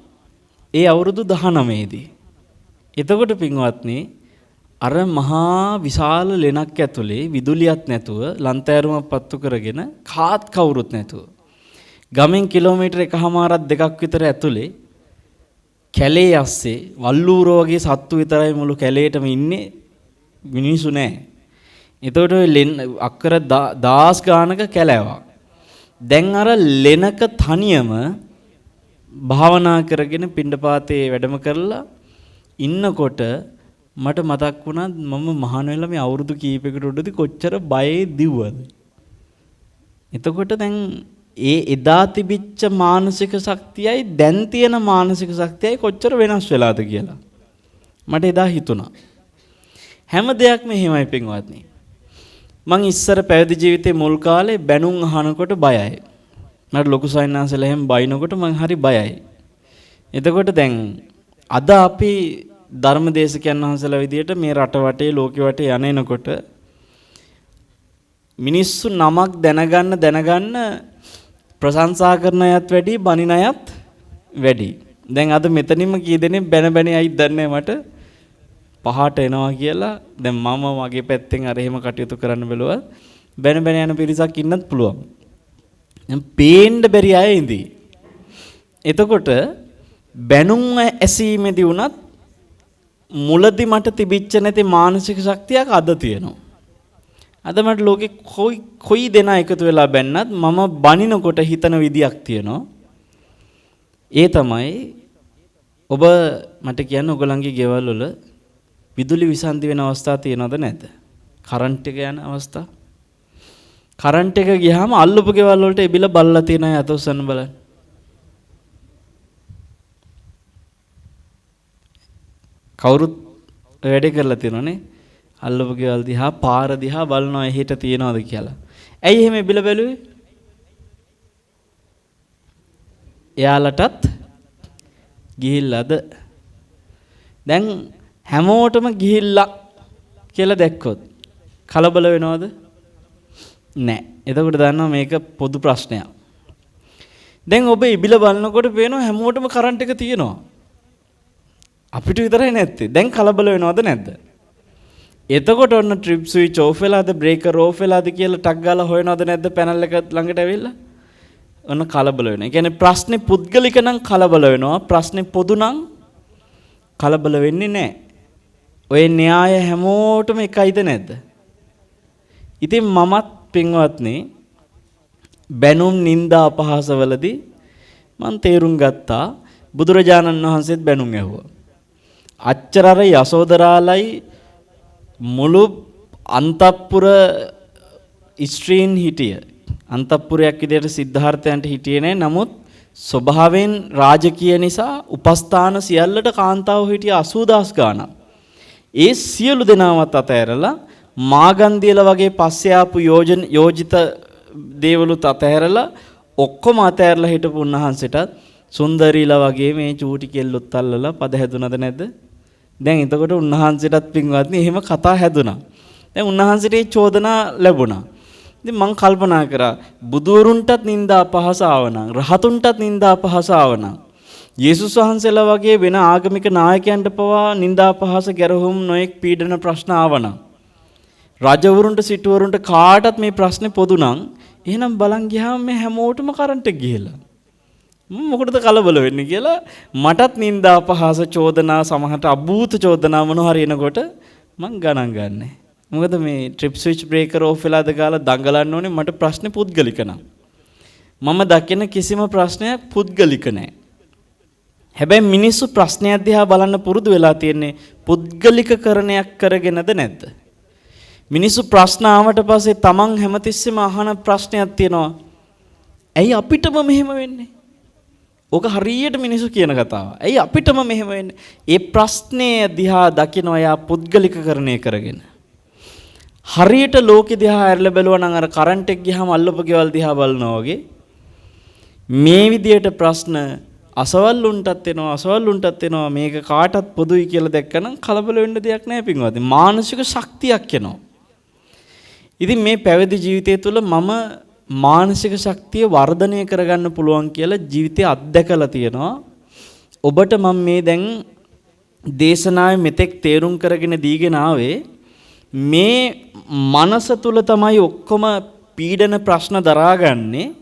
ඒ අවුරුදු 19 දී. එතකොට පින්වත්නි අර මහා විශාල ලෙනක් ඇතුලේ විදුලියක් නැතුව ලන්තෑරුමක් පත්තු කරගෙන කාත් කවුරුත් නැතුව ගමෙන් කිලෝමීටර් 1.5ක් දෙකක් විතර ඇතුලේ කැලේ යස්සේ වල්ලූරෝ වගේ සත්තු විතරයි මුළු කැලේටම ඉන්නේ මිනිස්සු නැහැ. එතකොට ඔය අක්කර 1000 ගානක කැලෑවක්. දැන් අර ලෙනක තනියම භාවනා කරගෙන පිණ්ඩපාතේ වැඩම කරලා ඉන්නකොට මට මතක් වුණා මම මහාන වෙලා මේ අවුරුදු කීපයකට උඩදී කොච්චර බයේ දිව්වද. එතකොට දැන් ඒ එදා තිබිච්ච මානසික ශක්තියයි දැන් තියෙන මානසික ශක්තියයි කොච්චර වෙනස් වෙලාද කියලා මට එදා හිතුණා. හැම දෙයක්ම එහෙමයි පින්වත්නි. මං ඉස්සර පැවිදි ජීවිතේ මුල් කාලේ බැනුම් අහනකොට බයයි. මට ලොකු සයින්නාසලා එහෙම බයිනකොට මං හරි බයයි. එතකොට දැන් අද අපි ධර්මදේශකයන් වහන්සේලා විදියට මේ රට වටේ ලෝකෙ වටේ යන්නේනකොට මිනිස්සු නමක් දැනගන්න ප්‍රශංසා කරන අයත් වැඩි බනින අයත් වැඩි. දැන් අද මෙතනින්ම කී දෙනෙක් බැන යයි දන්නේ මට පහට එනවා කියලා. දැන් මම මගේ පැත්තෙන් අර එහෙම කටයුතු කරන්න බැලුවා බැන යන පිරිසක් ඉන්නත් පුළුවන්. දැන් පේන්න බැරි අය ඉඳී. එතකොට බැනුම් ඇසීමේදී උනත් මුලදි මට තිබිච්ච නැති මානසික ශක්තියක් අද තියෙනවා. අද මට ලෝකේ කොයි දෙනා එකතු වෙලා බැන්නත් මම බනිනකොට හිතන විදියක් තියෙනවා. ඒ තමයි ඔබ මට කියන්න ඔයගලන්ගේ ගෙවල් වල විදුලි විසන්ධි වෙන අවස්ථා තියෙනවද නැද්ද? කරන්ට් එක යන අවස්ථා. කරන්ට් එක ගියාම අල්ලපු ගෙවල් වලට එබිලා බලලා තියෙන අය අත උස්සන්න බලන්න. කවුරුත් වැඩේ කරලා තියෙනවනේ. අල්ලපු ගෙවල් දිහා පාර දිහා බලනවා එහෙට තියනවද කියලා. ඇයි එහෙම එබිලා බැලුවේ? එයාලටත් ගිහිල්ලාද? දැන් හැමෝටම ගිහිල්ලා කියලා දැක්කොත් කලබල වෙනවද? නැහැ. එතකොට දන්නවා මේක පොදු ප්‍රශ්නයක්. දැන් ඔබ ඉබිලා බලනකොට පේනවා හැමෝටම කරන්ට් එක තියෙනවා. අපිට විතරයි නැත්තේ. දැන් කලබල වෙනවද නැද්ද? එතකොට ඔන්න ට්‍රිප් ස්විච් ඕෆ් වෙලාද බ්‍රේකර් ඕෆ් වෙලාද කියලා ටක් ගාලා හොයනවද නැද්ද පැනල් එක ළඟට ඇවිල්ලා? ඔන්න කලබල වෙනවා. ඒ කියන්නේ ප්‍රශ්නේ පුද්ගලික නම් කලබල වෙනවා. ප්‍රශ්නේ පොදු නම් කලබල වෙන්නේ නැහැ. ඔය න්‍යාය හැමෝටම එකයිද නැද්ද? ඉතින් මමත් පින්වත්නි බැනුම් නින්දා අපහාසවලදී මම තේරුම් ගත්තා බුදුරජාණන් වහන්සේත් බැනුම් ඇහුවා. අච්චර අර යසෝදරාලයි මුළු අන්තපුර ස්ත්‍රීන් හිටිය. අන්තපුරයක් විදියට සිද්ධාර්ථයන්ට හිටියේ නැහැ. නමුත් ස්වභාවයෙන් රාජකීය නිසා උපස්ථාන සියල්ලට කාන්තාව හිටිය 80000 ගාණක්. ඒ සියලු දෙනාවත් අතහැරලා මාගන්දියල වගේ පස්සේ ආපු යෝජිත දේවලුත් අතහැරලා ඔක්කොම අතහැරලා හිටපු උන්වහන්සේට සුන්දරීලා වගේ මේ චූටි කෙල්ලොත් අල්ලලා පද හැදුනද නැද්ද? දැන් එතකොට උන්වහන්සේටත් පින්වත්නි එහෙම කතා හැදුනා. දැන් උන්වහන්සේට ඒ චෝදනා ලැබුණා. ඉතින් මං කල්පනා කරා බුදුවරුන්ටත් නින්දා අපහාස ආවනම් රහතුන්ටත් නින්දා අපහාස ආවනම් යේසුස් වහන්සේලා වගේ වෙන ආගමික නායකයන්ට පවා නින්දා අපහාස ගැරහුම් නොඑක් පීඩන ප්‍රශ්න ආවනම් රජවරුන්ට සිටුවරුන්ට කාටත් මේ ප්‍රශ්නේ පොදු නම් එහෙනම් බලන් ගියාම මේ හැමෝටම කරන්ට් එක ගිහලා මොකටද කලබල වෙන්නේ කියලා මටත් නින්දා අපහාස චෝදනා සමහරට අභූත චෝදනා මොනවා හරි එනකොට මං ගණන් ගන්නෑ. මොකද මේ ට්‍රිප් ස්විච් බ්‍රේකර් ඕෆ් වෙලාද ගාලා දඟලන්න ඕනේ මට ප්‍රශ්නේ පුද්ගලික නම්. මම දකින කිසිම ප්‍රශ්නයක් පුද්ගලික නෑ. හැබැයි මිනිස්සු ප්‍රශ්නයක් දිහා බලන්න පුරුදු වෙලා තියෙන්නේ පුද්ගලිකකරණයක් කරගෙනද නැද්ද? මිනිස්සු ප්‍රශ්න ආවට පස්සේ තමන් හැමතිස්සෙම අහන ප්‍රශ්නයක් තියෙනවා. ඇයි අපිටම මෙහෙම වෙන්නේ? ඕක හරියට මිනිස්සු කියන කතාව. ඇයි අපිටම මෙහෙම වෙන්නේ? ඒ ප්‍රශ්නේ දිහා දකින්න එයා පුද්ගලිකකරණය කරගෙන. හරියට ලෝකෙ දිහා ඇරලා බැලුවා නම් අර කරන්ට් එක ගියාම අල්ලපු ගෙවල් දිහා බලනවා වගේ මේ විදියට ප්‍රශ්න අසවල්ුන්ටත් එනවා මේක කාටත් පොදුයි කියලා දැක්කනම් කලබල වෙන්න දෙයක් නැහැ පින්වත්නි. මානසික ශක්තියක් එනවා. ඉතින් මේ පැවිදි ජීවිතය තුළ මම මානසික ශක්තිය වර්ධනය කරගන්න පුළුවන් කියලා ජීවිතය අත්දැකලා තියෙනවා. ඔබට මම මේ දැන් දේශනාවේ මෙතෙක් තේරුම් කරගෙන දීගෙන ආවේ මේ මනස තුල තමයි ඔක්කොම පීඩන ප්‍රශ්න දරාගන්නේ.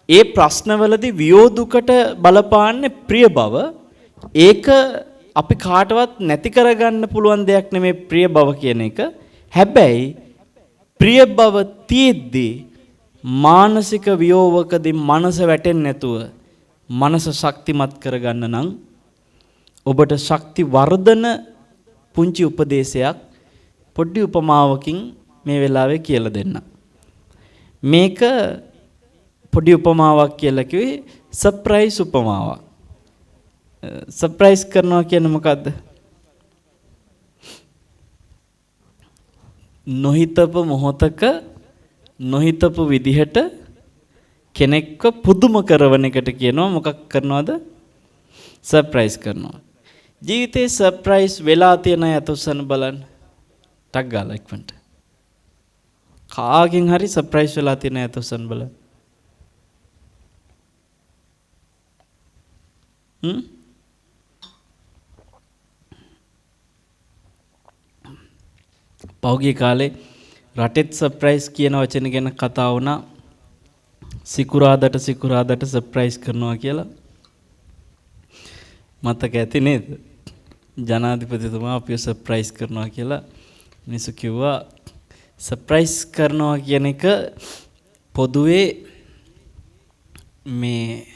ඒ ප්‍රශ්නවලදී වියෝදුකට බලපාන්නේ ප්‍රිය බව. ඒක අපි කාටවත් නැති කරගන්න පුළුවන් දෙයක් නෙමෙයි ප්‍රිය බව කියන එක. හැබැයි ප්‍රිය බව තියෙද්දී මානසික වියෝවකදී මනස වැටෙන්නේ නැතුව මනස ශක්තිමත් කරගන්න නම් ඔබට ශක්ති වර්ධන පුංචි උපදේශයක් පොඩි උපමාවකින් මේ වෙලාවේ කියලා දෙන්න. මේක පොඩි උපමාවක් කියලා කිව්වේ සර්ප්‍රයිස් උපමාවක්. සර්ප්‍රයිස් කරනවා කියන්නේ මොකද්ද? නොහිතපු මොහොතක නොහිතපු විදිහට කෙනෙක්ව පුදුම කරවන එකට කියනවා මොකක් කරනවද? සර්ප්‍රයිස් කරනවා. ජීවිතේ සර්ප්‍රයිස් වෙලා තියෙන අය අතොස්සන බලන්න. ටක් ගාලා ඉක්මනට. කාගෙන් හරි සර්ප්‍රයිස් වෙලා තියෙන අය අතොස්සන බලන්න. පෞගිය කාලේ රටෙත් සර්ප්‍රයිස් කියන වචන ගැන කතා වුණා. සිකුරාදට සර්ප්‍රයිස් කරනවා කියලා. මතක ඇති නේද? ජනාධිපතිතුමා අපිව සර්ප්‍රයිස් කරනවා කියලා මිනිස්සු කිව්වා. සර්ප්‍රයිස් කරනවා කියන එක පොදුවේ මේ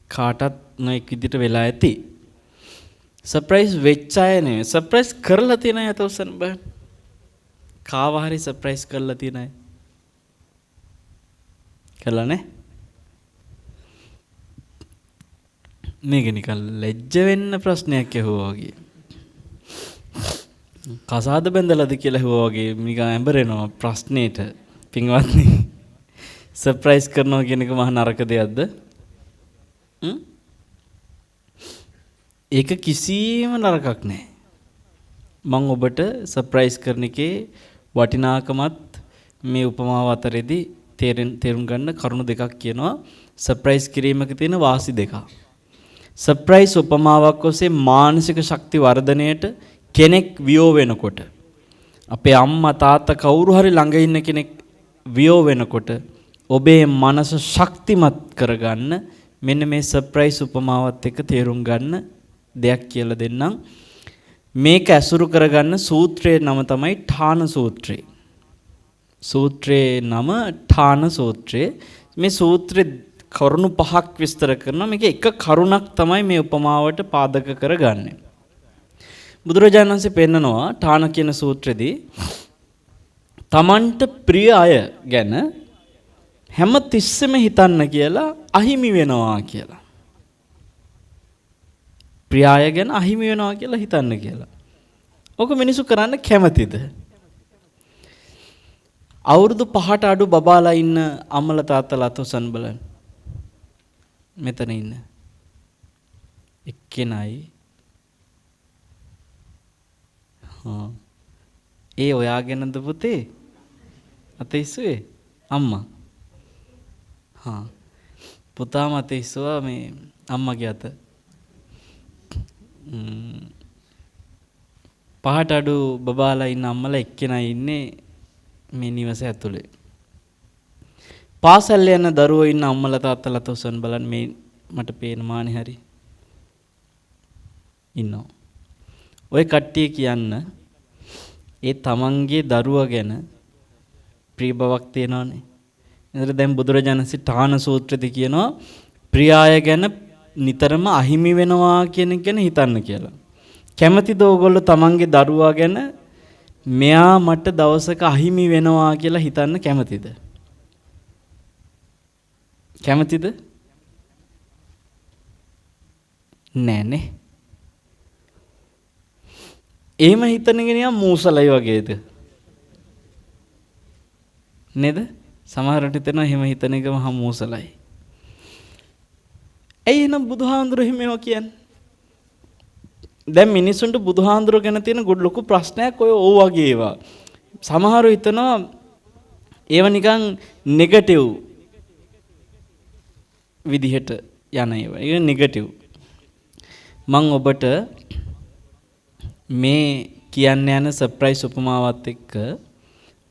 කාටත් නොඑක් විදිහට වෙලා ඇති. සර්ප්‍රයිස් වෙච්ච අය නෙවෙයි. සර්ප්‍රයිස් කරලා තියෙන අය තවසන් බලන්න. කාව හරි සර්ප්‍රයිස් කරලා තියෙන අය. කළා නේ? මේක නිකන් ලැජ්ජ වෙන්න ප්‍රශ්නයක් ඇහුවා වගේ. කසාද බැඳලාද කියලා ඇහුවා වගේ නිකන් ඇඹරෙනවා ප්‍රශ්නෙට. පින්වත්නි සර්ප්‍රයිස් කරනවා කියන එක මහා නරක දෙයක්ද? ඒක කිසිම නරකක් නෑ. මම ඔබට සර්ප්‍රයිස් කරන එකේ වටිනාකමත් මේ උපමාව අතරේදී තේරුම් ගන්න කරුණු දෙකක් කියනවා. සර්ප්‍රයිස් කිරීමක තියෙන වාසි දෙකක්. සර්ප්‍රයිස් උපමාවක් ඔස්සේ මානසික ශක්ති වර්ධනයට කෙනෙක් වියෝ වෙනකොට අපේ අම්මා තාත්තා කවුරු හරි ළඟ ඉන්න කෙනෙක් වියෝ වෙනකොට ඔබේ මනස ශක්තිමත් කරගන්න මෙන්න මේ සර්ප්‍රයිස් උපමාවත් එක්ක තේරුම් ගන්න දෙයක් කියලා දෙන්නම්. මේක ඇසුරු කරගන්න සූත්‍රයේ නම තමයි ඨාන සූත්‍රය. සූත්‍රයේ නම ඨාන සූත්‍රය. මේ සූත්‍රේ කරුණු පහක් විස්තර කරනවා. මේක එක කරුණක් තමයි මේ උපමාවට පාදක කරගන්නේ. බුදුරජාණන් වහන්සේ පෙන්නනවා ඨාන කියන සූත්‍රෙදී තමන්ට ප්‍රිය අය ගැන හැම තිස්සෙම හිතන්න කියලා අහිමි වෙනවා කියලා. ප්‍රිය අය ගැන අහිමි වෙනවා කියලා හිතන්න කියලා. ඔක මිනිසු කරන්න කැමතිද? අවුරුදු 5ට අඩු බබාලා ඉන්න අම්මලා තාත්තලා අතොසන් බලන්න. මෙතන ඉන්න එක්කෙනයි ඒ ඔයාගෙනද පුතේ අතේ ඉස්සුවේ අම්මා පුතාම අතේ ඉස්සුවා මේ අම්මගේ අත. 5ට අඩු බබාලා ඉන්න අම්මලා එක්කෙනයි ඉන්නේ මේ නිවස ඇතුලේ. පාසල් යන දරුවෝ ඉන්න අම්මලා තාත්තලා තොසන් බලන්න මේ මට පේන මානේ හරි ඉන්නවා. ඔය කට්ටිය කියන්න ඒ තමන්ගේ දරුවා ගැන ප්‍රිය බවක් තියෙනවනේ. එතන දැන් බුදුරජාණන්සේ ඨාන සූත්‍රයේදී කියනවා ප්‍රියාය ගැන නිතරම අහිමි වෙනවා කියන එක ගැන හිතන්න කියලා. කැමතිද ඕගොල්ලෝ තමන්ගේ දරුවා ගැන මෙයා මට දවසක අහිමි වෙනවා කියලා හිතන්න කැමතිද? කැමතිද? නෑනේ. එහෙම හිතනගෙන යා මූසලයි වගේද? නේද? සමහරට හිතනවා එහෙම හිතන එක මහා මූසලයි. ඇයි එහෙනම් බුදුහාඳුරෝ එහෙම ඒවා කියන්නේ? දැන් මිනිස්සුන්ට බුදුහාඳුරෝ ගැන තියෙන ලොකු ප්‍රශ්නයක් ඔය වගේ ඒවා. සමහරව හිතනවා ඒව නිකන් නෙගටිව් විදිහට යන ඒවා. ඒක නෙගටිව්. මම ඔබට මේ කියන්න යන සර්ප්‍රයිස් උපමාවත් එක්ක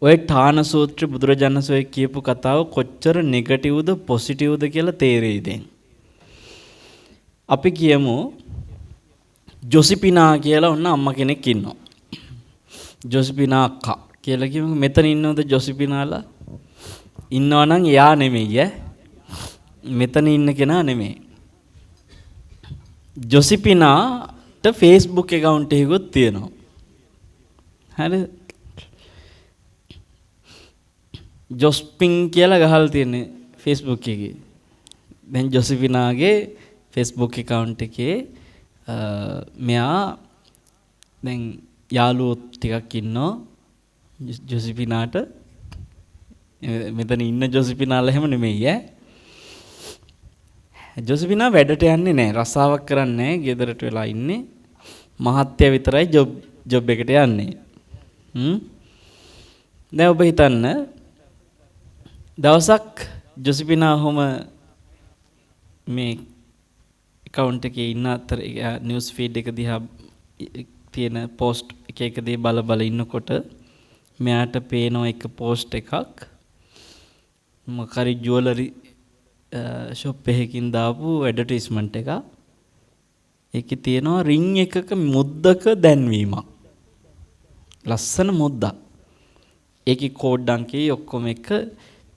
ඔය ඨාන සූත්‍රය බුදුරජාණන් වහන්සේ කියපු කතාව කොච්චර නෙගටිව්ද පොසිටිව්ද කියලා තේරෙයි දැන්. අපි කියමු ජොසිපිනා කියලා ඔන්න අම්මා කෙනෙක් ඉන්නවා. ජොසිපිනා අක්කා කියලා කියමු. මෙතන ඉන්නවද ජොසිපිනාලා? ඉන්නවා නම් එයා නෙමෙයි ඈ. මෙතන ඉන්න කෙනා නෙමෙයි. ජොසිපිනාට Facebook account එකකුත් තියෙනවා. හරිද? ජොස්පින් කියලා ගහලා තියෙන්නේ Facebook එකේ. දැන් ජොසිපිනාගේ Facebook account එකේ මෙයා දැන් යාළුවෝ ටිකක් ඉන්නවා ජොසිපිනාට. මෙතන ඉන්න ජොසිපිනාලා එහෙම නෙමෙයි ඈ. ජොසිපිනා වැඩට යන්නේ නැහැ. රස්සාවක් කරන්නේ නැහැ. ගෙදරට වෙලා ඉන්නේ. මහත්තයා විතරයි ජොබ් එකට යන්නේ. දැන් ඔබ හිතන්න දවසක් ජොසිපිනා ඔහම මේ account එකේ ඉන්න අතර නිවුස් ෆීඩ් එක දිහා තියෙන post එක දී බල ඉන්නකොට මෙයාට පේන එක post එකක් මොකරි ජුවලරි shop එකකින් දාපු ඇඩ්වර්ටයිස්මන්ට් එක. ඒකේ තියෙනවා රින් එකක මුද්දක දැන්වීමක්. ලස්සන මුද්දක්. ඒකේ කෝඩ් අංකේ ඔක්කොම එක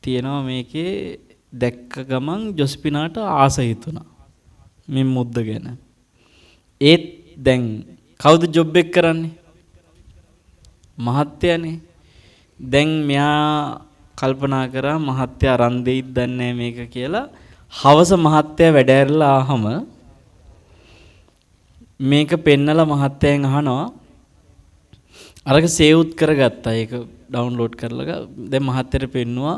තියෙනවා. මේකේ දැක්ක ගමන් ජොස්පිනාට ආස හිතුණා මේ මුද්ද ගැන. ඒත් දැන් කවුද ජොබ් එක කරන්නේ? මහත්තයානේ. දැන් මෙයා කල්පනා කරා මහත්තයා අරන් දෙයිද දන්නේ මේක කියලා. හවස මහත්තයා වැඩ ඇරලා ආවම මේක පෙන්නලා මහත්තයන් අහනවා. අරක සේව්ත් කරගත්තා. ඒක ඩවුන්ලෝඩ් කරලා දැන් මහත්තයට පෙන්නුවා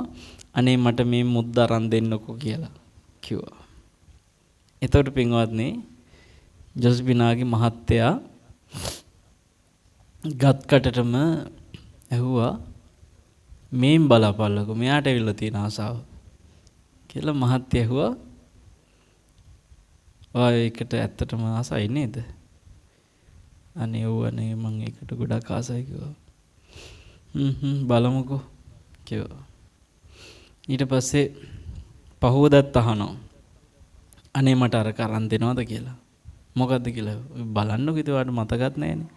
අනේ මට මේ මුද්ද අරන් දෙන්නකෝ කියලා කිව්වා. එතකොට පින්වත්නි ජොස්පිනාගේ මහත්තයා ගත්කටටම ඇහුවා මේන් බලපල්ලකෝ මෙයාට ඇවිල්ලා තියෙන ආසාව කියලා. මහත්තයා ඇහුවා ඔය එකට ඇත්තටම ආසයි නේද? අනේ ඕවනේ මම ඒකට ගොඩක් ආසයි කිව්වා. බලමුකෝ කිව්වා. ඊට පස්සේ පහුවදත් අහනවා අනේ මට අර කරන් දෙනවද කියලා. මොකද්ද කියලා බලන්නකෝ. ඉතින් ඔයාලට මතකත් නැහැනේ.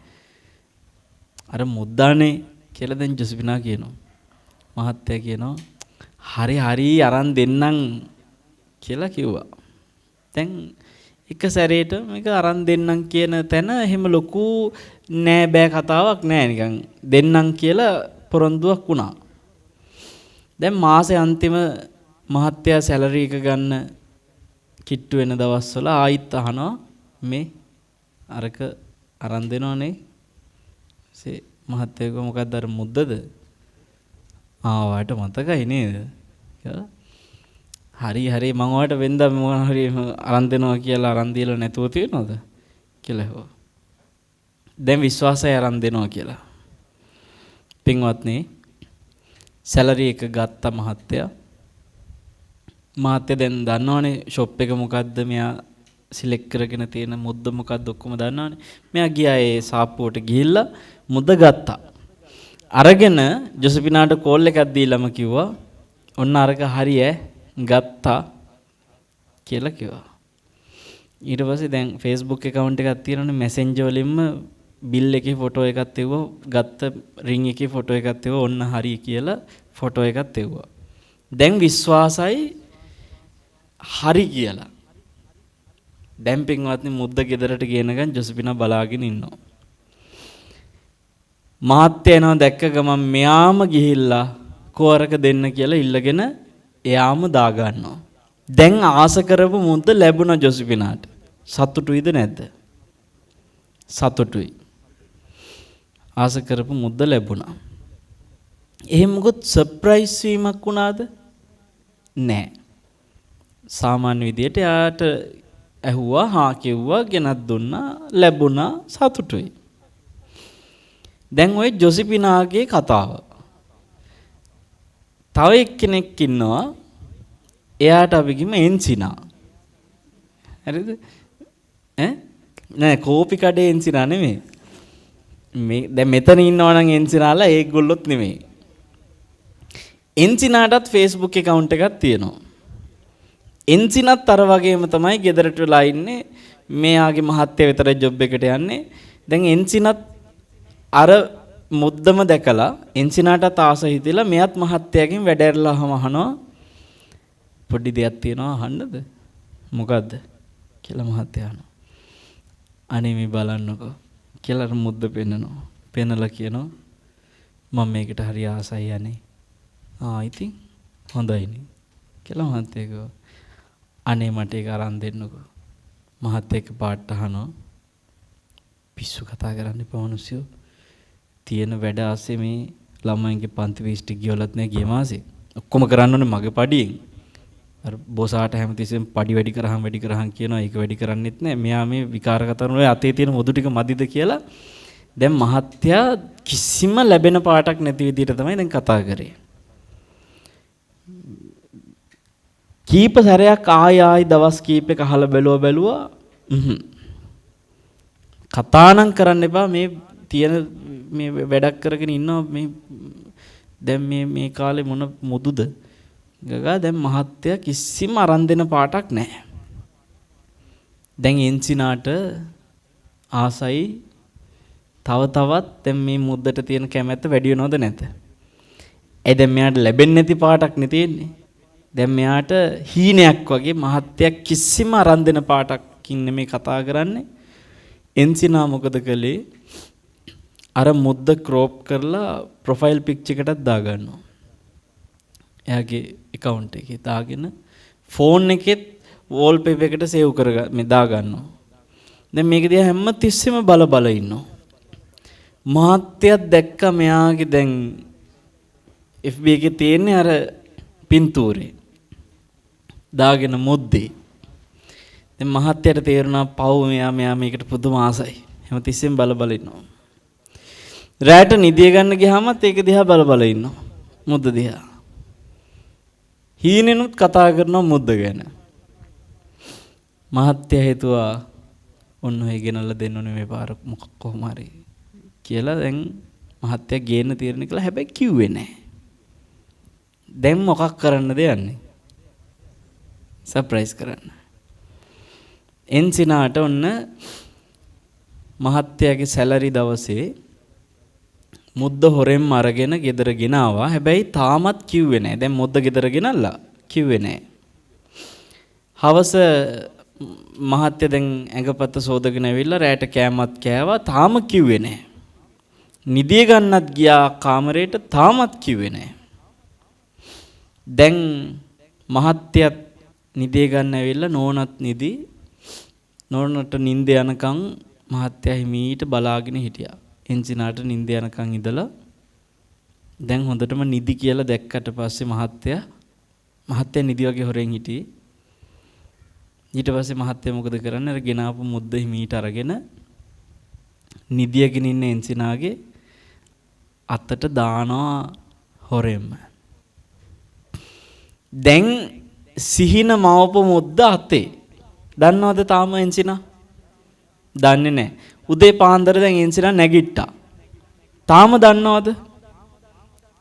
අර මුද්දානේ කියලා දැන් ජොසිපිනා කියනවා. මහත්තයා කියනවා හරි අරන් දෙන්නම් කියලා කිව්වා. දැන් එක සැරේට මේක අරන් දෙන්නම් කියන තැන එහෙම ලොකු නෑ බෑ කතාවක් නෑ. නිකන් දෙන්නම් කියලා පොරොන්දුවක් වුණා. දැන් මාසේ අන්තිම මහත්තයා සැලරි එක ගන්න කිට්ටු වෙන දවස්වල ආයිත් අහනවා මේ අරක අරන් දෙනවනේ. මහත්තයා කිව්වා මොකක්ද අර මුද්දද? ඔයාලට මතකයි නේද? හරි මම ඔයාලට වෙන්දා මොනවා හරි අරන් දෙනවා කියලා අරන් දීලා නැතුව තියනවද කියලා ඇහුවා. දැන් විශ්වාසය අරන් දෙනවා කියලා. පින්වත්නි සැලරි එක ගත්ත මහත්තයා දැන් දන්නවනේ ෂොප් එක මොකද්ද මෙයා සිලෙක්ට් කරගෙන තියෙන මුද්ද මොකද්ද ඔක්කොම දන්නවනේ. මෙයා ගියා ඒ සාප්පුවට ගිහිල්ලා මුද්ද ගත්තා. අරගෙන ජොසිපිනාට කෝල් එකක් දීලාම කිව්වා ඔන්න අරක හරි ගත්තා කියලා කිව්වා. ඊට පස්සේ දැන් Facebook account එකක් තියෙනවනේ Messenger වලින්ම බිල් එකේ ෆොටෝ එකක් තියුවා. ගත්ත රින් එකේ ෆොටෝ එකක් තියුවා. ඔන්න හරි කියලා ෆොටෝ එකක් තියුවා. දැන් විශ්වාසයි හරි කියලා. දැන් පින්වත්නි මුද්ද ගෙදරට ගෙනගන් ජොසිපිනා බලාගෙන ඉන්නවා. මහත්තයා එනවා දැක්ක ගමන් මෙයාම ගිහිල්ලා කෝරක දෙන්න කියලා ඉල්ලගෙන එයාම දා ගන්නවා. දැන් ආස කරපු මුද්ද ලැබුණා ජොසිපිනාට. සතුටුයිද නැද්ද? සතුටුයි. ආස කරපු මුද්ද ලැබුණා. එහෙම මොකද සර්ප්‍රයිස් වීමක් වුණාද? නෑ. සාමාන්‍ය විදියට යාට ඇහුවා හා කිව්වා ගෙනත් දුන්නා ලැබුණා සතුටුයි. දැන් ওই ජොසිපිනාගේ කතාව. තව එක්කෙනෙක් ඉන්නවා. එයාට අපි කිව්ම එන්සිනා. හරිද? නෑ කෝපි කඩේ එන්සිනා නෙමෙයි. මේ දැන් මෙතන ඉන්නවා නම් එන්සිනාලා ඒගොල්ලොත් නෙමෙයි. එන්සිනාටත් Facebook account එකක් තියෙනවා. එන්සිනත් අර වගේම තමයි ගෙදරට වෙලා ඉන්නේ. මෙයාගේ මහත්තයා විතරයි ජොබ් එකට යන්නේ. දැන් එන්සිනත් අර මුද්දම දැකලා එන්සිනාටත් ආස හිතිලා මෙයත් මහත්තයාගෙන් වැඩ ඇරලාම අහනවා පොඩි දෙයක් තියෙනවා අහන්නද? මොකද්ද කියලා මහත්තයා අහනවා. අනේ මේ බලන්නකෝ කියලා අර මුද්ද පෙන්නනවා. පෙන්නලා කියනවා මම මේකට හරි ආසයි යන්නේ. ඉතින් හොඳයිනේ කියලා මහත්තයා කිව්වා. අනේ මට ඒක අරන් දෙන්නකෝ. මහත්තයා එක පාට අහනවා. පිස්සු කතා කරන්න එපා මිනිස්සු. තියෙන වැඩ ආසේ මේ ළමයින්ගේ පන්ති වීස්ටි ගියොලත් නෑ ගිය මාසේ. ඔක්කොම කරන්න ඕනේ මගේ පඩියෙන්. අර බොසාට හැමතිස්සෙම පඩි වැඩි කරාම් කියනවා. ඒක වැඩි කරන්නෙත් නෑ. මෙයා මේ විකාර කතා කරන අතේ තියෙන මුදු ටික මදිද කියලා දැන් මහත්තයා කිසිම ලැබෙන පාටක් නැති විදිහට තමයි දැන් කතා කරේ. කීප සැරයක් ආයි දවස් කීපයක අහලා බැලුවා කතානම් කරන්න එපා මේ තියෙන මේ වැඩක් කරගෙන ඉන්නවා මේ දැන් මේ කාලේ මොන මුදුද ගගා දැන් මහත්තයා කිසිම අරන් දෙන පාටක් නැහැ. දැන් එන්සිනාට ආසයි තව තවත් දැන් මේ මුද්දට තියෙන කැමැත්ත වැඩි වෙනවද නැත? දැන් මෙයාට ලැබෙන්නේ නැති පාටක් නේ තියෙන්නේ. දැන් මෙයාට හීනයක් වගේ මහත්තයා කිසිම අරන් දෙන පාටක්කින් නෙමෙයි කතා කරන්නේ. එන්සිනා මොකද කළේ? අර මුද්ද ක්‍රොප් කරලා ප්‍රොෆයිල් පික්චර් එකටත් දාගන්නවා. එයාගේ account එකේ දාගෙන ෆෝන් එකෙත් wallpaper එකට සේව් මේ දාගන්නවා. දැන් මේක දිහා හැම තිස්සෙම බල ඉන්නවා. මහත්තයා දැක්ක මෙයාගේ දැන් FB එකේ තියෙන්නේ අර පින්තූරේ දාගෙන මුද්දේ. දැන් මහත්තයාට තේරුණා පව් මෙයා මේකට පුදුම ආසයි. හැමතිස්සෙම බල ඉන්නවා. රැට නිදිය ගන්න ගියාමත් ඒක දිහා බල ඉන්නවා. මුද්ද දිහා. හීනෙනුත් කතා කරනවා මුද්ද ගැන. මහත්තයා හිතුවා ඔන්න ඔය ගෙනල්ලා දෙන්න ඕනේ මේ පාර මොකක් කොහොම හරි කියලා දැන් මහත්තයා ගේන්න තීරණය කළා. හැබැයි කිව්වේ නැහැ. දැන් මොකක් කරන්නද යන්නේ? සර්ප්‍රයිස් කරන්න. එන්සිනාට ඔන්න මහත්තයාගේ සැලරි දවසේ මුද්ද හොරෙන් අරගෙන ගෙදර ගෙනාවා. හැබැයි තාමත් කිව්වේ නැහැ. දැන් මුද්ද ගෙදර ගෙනල්ලා කිව්වේ නැහැ. හවස මහත්තයා දැන් ඇඟපත සෝදගෙන ඇවිල්ලා රැට කෑමත් කෑවා. තාම කිව්වේ නැහැ. නිදිය ගන්නත් ගියා කාමරේට. තාමත් කිව්වේ නැහැ. දැන් මහත්තයත් නිදිය ගන්න ඇවිල්ලා නෝනත් නිදි. නෝනට නිින්ද යනකම් මහත්තයා හිමීට බලාගෙන හිටියා. එන්සිනාට නිින්ද යනකම් ඉඳලා දැන් හොඳටම නිදි කියලා දැක්කට පස්සේ මහත්තයා නිදි වගේ හොරෙන් හිටියේ. ඊට පස්සේ මහත්තයා මොකද කරන්නේ? අර ගෙනාපු මුද්ද හිමීට අරගෙන නිදියගෙන ඉන්න එන්සිනාගේ අතට දානවා හොරෙන්ම. දැන් සිහින මවපු මුද්ද අතේ. දන්නවද තාම එන්සිනා? දන්නේ නැහැ. උදේ පාන්දර දැන් එන්සිනා නැගිට්ටා. තාම දන්නවද?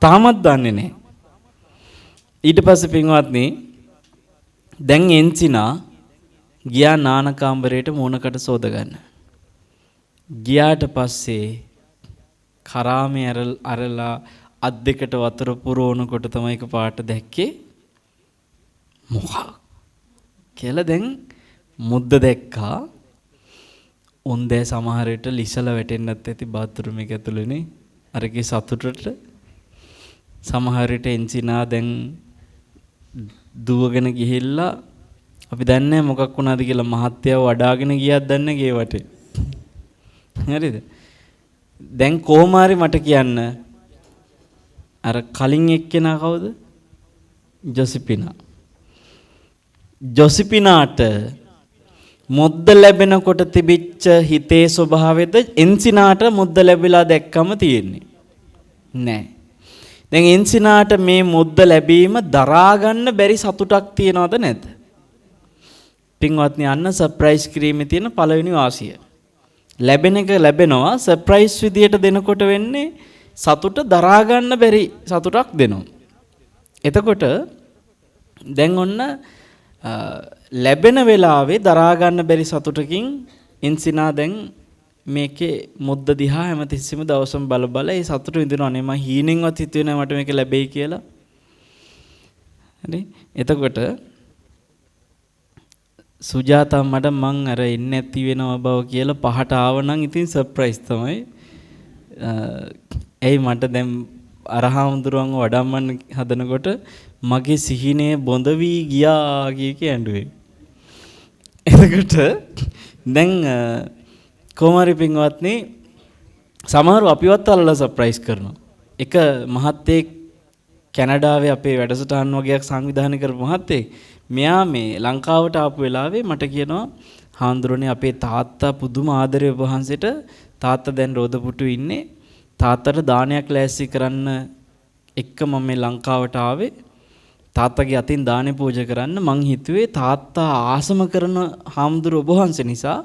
තාමත් දන්නේ නැහැ. ඊට පස්සේ පින්වත්නි දැන් එන්සිනා ගියා නාන කාමරේට මූණකට සෝද ගන්න. ගියාට පස්සේ කරාමේ අරලා අත් දෙකට වතුර පුරවනකොට තමයි එකපාරට දැක්කේ මොකක් කියලා. දැන් මුද්ද දැක්කා. උන්දේ සමහරට ලිසල වැටෙන්නත් ඇති බාත්රූම් එක ඇතුළේනේ. අරගේ සතුටට සමහරට එන්සිනා දැන් දුවගෙන ගිහිල්ලා අපි දන්නේ මොකක් වුණාද කියලා මහත්තයාව වඩාගෙන ගියාද දන්නේ ගේ වටේ. හරිද? දැන් කොහොම හරි මට කියන්න අර කලින් එක්කෙනා කවුද? ජොසිපිනා. ජොසිපිනාට මුද්ද ලැබෙනකොට තිබිච්ච හිතේ ස්වභාවයද එන්සිනාට මුද්ද ලැබිලා දැක්කම තියෙන්නේ නෑ. දැන් එන්සිනාට මේ මුද්ද ලැබීම දරා ගන්න බැරි සතුටක් තියනවද නැද්ද? පින්වත්නි අන්න සර්ප්‍රයිස් කිරීමේ තියෙන පළවෙනි වාසිය. ලැබෙන එක ලැබෙනවා සර්ප්‍රයිස් විදියට දෙනකොට වෙන්නේ සතුට දරා ගන්න බැරි සතුටක් දෙනවා. එතකොට දැන් ඔන්න ලැබෙන වෙලාවේ දරා ගන්න බැරි සතුටකින් ඉන්සිනා දැන් මේකේ මුද්ද දිහා හැමතිස්සෙම දවසම බල බල ඒ සතුට විඳිනවා. අනේ මම හීනෙන්වත් හිතුවේ නෑ මට මේක ලැබෙයි කියලා. හරි. එතකොට සුජාතා මට මං අර එන්නේ නැති වෙනව බව කියලා පහට ආවනම් ඉතින් සර්ප්‍රයිස් තමයි. එයි මට දැන් අරහාමුදුරුවන් වඩම්මන්න හදනකොට මගේ සිහිනේ බොඳ වී ගියා කිය ඇඬුවේ. එතකොට දැන් කොමාරි පින්වත්නි සමහරව අපිවත් අල්ලලා සර්ප්‍රයිස් කරනවා. එක මහත්තයෙක් කැනඩාවේ අපේ වැඩසටහන් වගේක් සංවිධානය කරපු මහත්තයෙක් මෙයා මේ ලංකාවට ආපු වෙලාවේ මට කියනවා හාමුදුරනේ අපේ තාත්තා පුදුම ආදරේ ඔබ වහන්සේට තාත්තා දැන් රෝදපුටු ඉන්නේ තාත්තට දානයක් ලෑස්ති කරන්න එක්ක මම මේ ලංකාවට ආවේ තාත්තගේ අතින් දානේ පූජා කරන්න මං හිතුවේ තාත්තා ආසම කරන හාමුදුර ඔබ වහන්සේ නිසා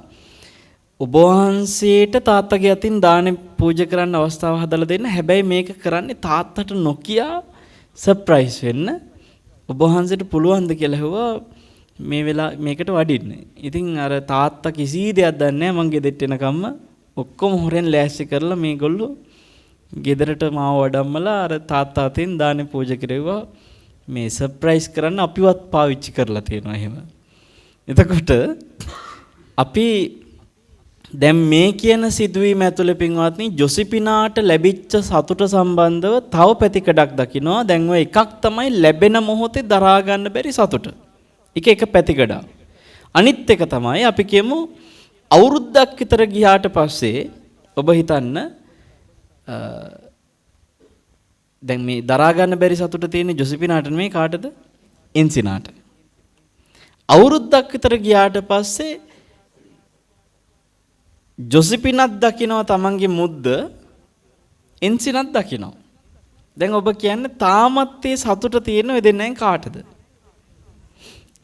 ඔබ වහන්සේට තාත්තගේ අතින් දානේ පූජා කරන්න අවස්ථාව හදලා දෙන්න. හැබැයි මේක කරන්නේ තාත්තට නොකිය සර්ප්‍රයිස් වෙන්න. ඔබ වහන්සේට පුළුවන්ද කියලා ඇහුවා මේ වෙලාව මේකට වඩින්න. ඉතින් අර තාත්තා කිසි දෙයක් දන්නේ නැහැ මං ගෙදරට එනකම්ම ඔක්කොම හොරෙන් ලෑස්ති කරලා මේගොල්ලෝ ගෙදරට මාව වඩම්මලා අර තාත්තා අතින් දානේ පූජා කෙරෙව්වා. මේ සර්ප්‍රයිස් කරන්න අපිවත් පාවිච්චි කරලා තියෙනවා එහෙම. එතකොට අපි දැන් මේ කියන සිදුවීම ඇතුළේ පින්වත්නි ජොසිපිනාට ලැබිච්ච සතුට සම්බන්ධව තව පැතිකඩක් දකිනවා. දැන් ඔය එකක් තමයි ලැබෙන මොහොතේ දරා ගන්න බැරි සතුට. එක පැතිකඩක්. අනිත් එක තමයි අපි කියමු අවුරුද්දක් විතර ගියාට පස්සේ ඔබ හිතන්න දැන් මේ දරා ගන්න බැරි සතුට තියෙන්නේ ජොසිපිනාට නෙමෙයි කාටද? එන්සිනාට. අවුරුද්දක් විතර ගියාට පස්සේ ජොසිපිනත් දකිනවා තමන්ගේ මුද්ද එන්සිනත් දකිනවා. දැන් ඔබ කියන්නේ තාමත් ඒ සතුට තියෙන ඔය දෙන්නෙන් කාටද?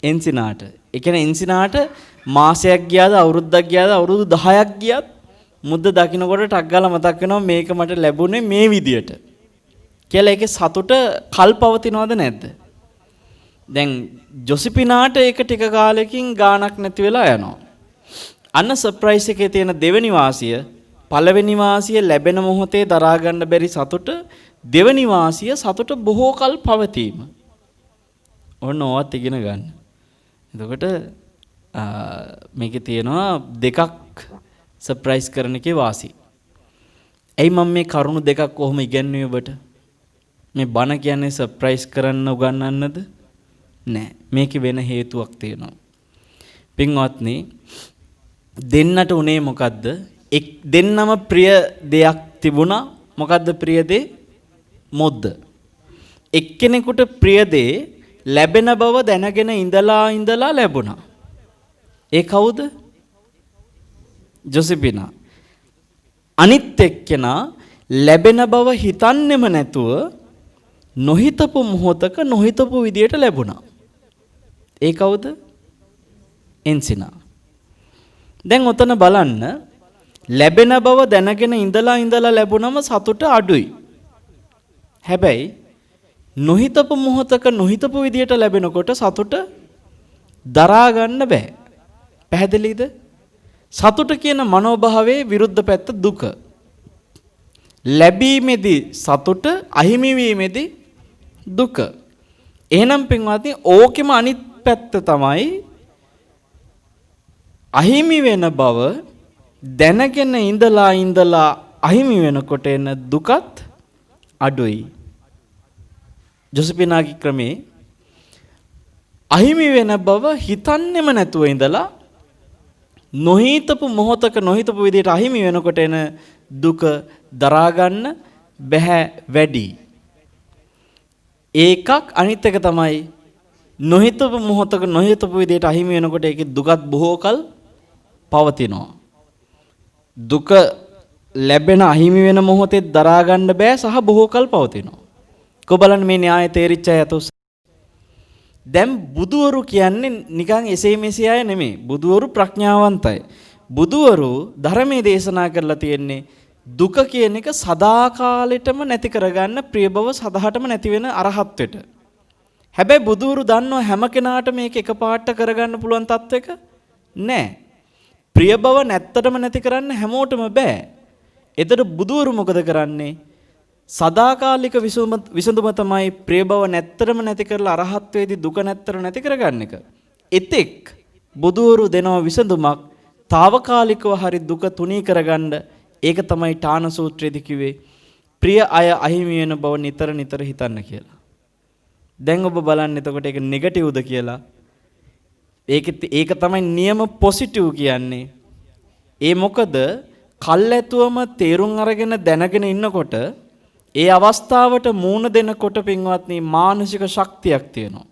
එන්සිනාට. ඒ කියන්නේ එන්සිනාට මාසයක් ගියාද අවුරුද්දක් ගියාද අවුරුදු 10ක් ගියත් මුද්ද දකින්නකොට ටක් ගාලා මතක් වෙනවා මේක මට ලැබුණේ මේ විදියට. කියලා ඒකේ සතුට කල්පවතිනවද නැද්ද? දැන් ජොසිපිනාට ඒක ටික කාලෙකින් ගාණක් නැති වෙලා යනවා. අන්න සර්ප්‍රයිස් එකේ තියෙන දෙවෙනි වාසිය පළවෙනි වාසිය ලැබෙන මොහොතේ දරා ගන්න බැරි සතුට දෙවෙනි වාසිය සතුට බොහෝ කල් පවතීම. ඔන්න ඕවත් ඉගෙන ගන්න. එතකොට මේකේ තියෙනවා දෙකක් සර්ප්‍රයිස් කරන එකේ වාසි. ඇයි මම මේ කරුණු දෙකක් කොහොම ඉගෙනුවේ ඔබට? මේ බණ කියන්නේ සර්ප්‍රයිස් කරන්න උගන්වන්නද? නෑ. මේකේ වෙන හේතුවක් තියෙනවා. පින්වත්නි දෙන්නට උනේ මොකද්ද? දෙන්නම ප්‍රිය දෙයක් තිබුණා. මොකද්ද ප්‍රිය දේ? මොද්ද. එක්කෙනෙකුට ප්‍රිය දේ ලැබෙන බව දැනගෙන ඉඳලා ලැබුණා. ඒ කවුද? ජොසිපිනා. අනිත් එක්කෙනා ලැබෙන බව හිතන්නෙම නැතුව නොහිතපු මොහොතක නොහිතපු විදියට ලැබුණා. ඒ කවුද? එන්සිනා. දැන් ඔතන බලන්න ලැබෙන බව දැනගෙන ඉඳලා ලැබුණම සතුට අඩුයි. හැබැයි නොහිතපු මොහොතක නොහිතපු විදියට ලැබෙනකොට සතුට දරා ගන්න බෑ. පැහැදිලිද? සතුට කියන මනෝභාවයේ විරුද්ධ පැත්ත දුක. ලැබීමේදී සතුට, අහිමි වීමේදී දුක. එහෙනම් පින්වත්නි ඕකෙම අනිත් පැත්ත තමයි අහිමි වෙන බව දැනගෙන ඉඳලා අහිමි වෙනකොට එන දුකත් අඩුයි. ජොසිපිනාගේ ක්‍රමේ අහිමි වෙන බව හිතන්නෙම නැතුව ඉඳලා නොහිතපු මොහොතක නොහිතපු විදිහට අහිමි වෙනකොට එන දුක දරා ගන්න බැහැ වැඩි. ඒකක් අනිත් එක තමයි නොහිතපු මොහොතක නොහිතපු විදිහට අහිමි වෙනකොට ඒකේ දුකත් බොහෝ කල පවතිනවා. දුක ලැබෙන අහිමි වෙන මොහොතේ දරා ගන්න බෑ සහ බොහෝ කල පවතිනවා. කො බලන්න මේ න්‍යාය තේරිච්ච අය අතොස්. දැන් බුදුවරු කියන්නේ නිකන් එසේ මෙසේ අය නෙමෙයි. බුදුවරු ප්‍රඥාවන්තයි. බුදුවරු ධර්මයේ දේශනා කරලා තියෙන්නේ දුක කියන එක සදාකාලෙටම නැති කරගන්න ප්‍රිය භව සදාටම නැති වෙන අරහත්වෙට. හැබැයි බුදුවරු දන්නවා හැම කෙනාටම මේක එකපාරට කරගන්න පුළුවන් තත්වයක නෑ. ප්‍රිය භව නැත්තටම නැති කරන්න හැමෝටම බෑ. එතකොට බුදුවරු මොකද කරන්නේ? සදාකාලික විසඳුම තමයි ප්‍රිය භව නැත්තරම නැති කරලා අරහත්වේදී දුක නැත්තර නැති කරගන්න එක. එතෙක් බුදුවරු දෙනව විසඳුමක් తాවකාලිකව හරි දුක තුනී කරගන්න. ඒක තමයි ඨාන සූත්‍රයේදී කිව්වේ ප්‍රිය අය අහිමි වෙන බව නිතර නිතර හිතන්න කියලා. දැන් ඔබ බලන්න එතකොට ඒක නෙගටිව්ද කියලා. ඒක තමයි නියම පොසිටිව් කියන්නේ. ඒ මොකද කල්ැතුවම තේරුම් අරගෙන දැනගෙන ඉන්නකොට ඒ අවස්ථාවට මූණ දෙනකොට පින්වත්නි මානසික ශක්තියක් තියෙනවා.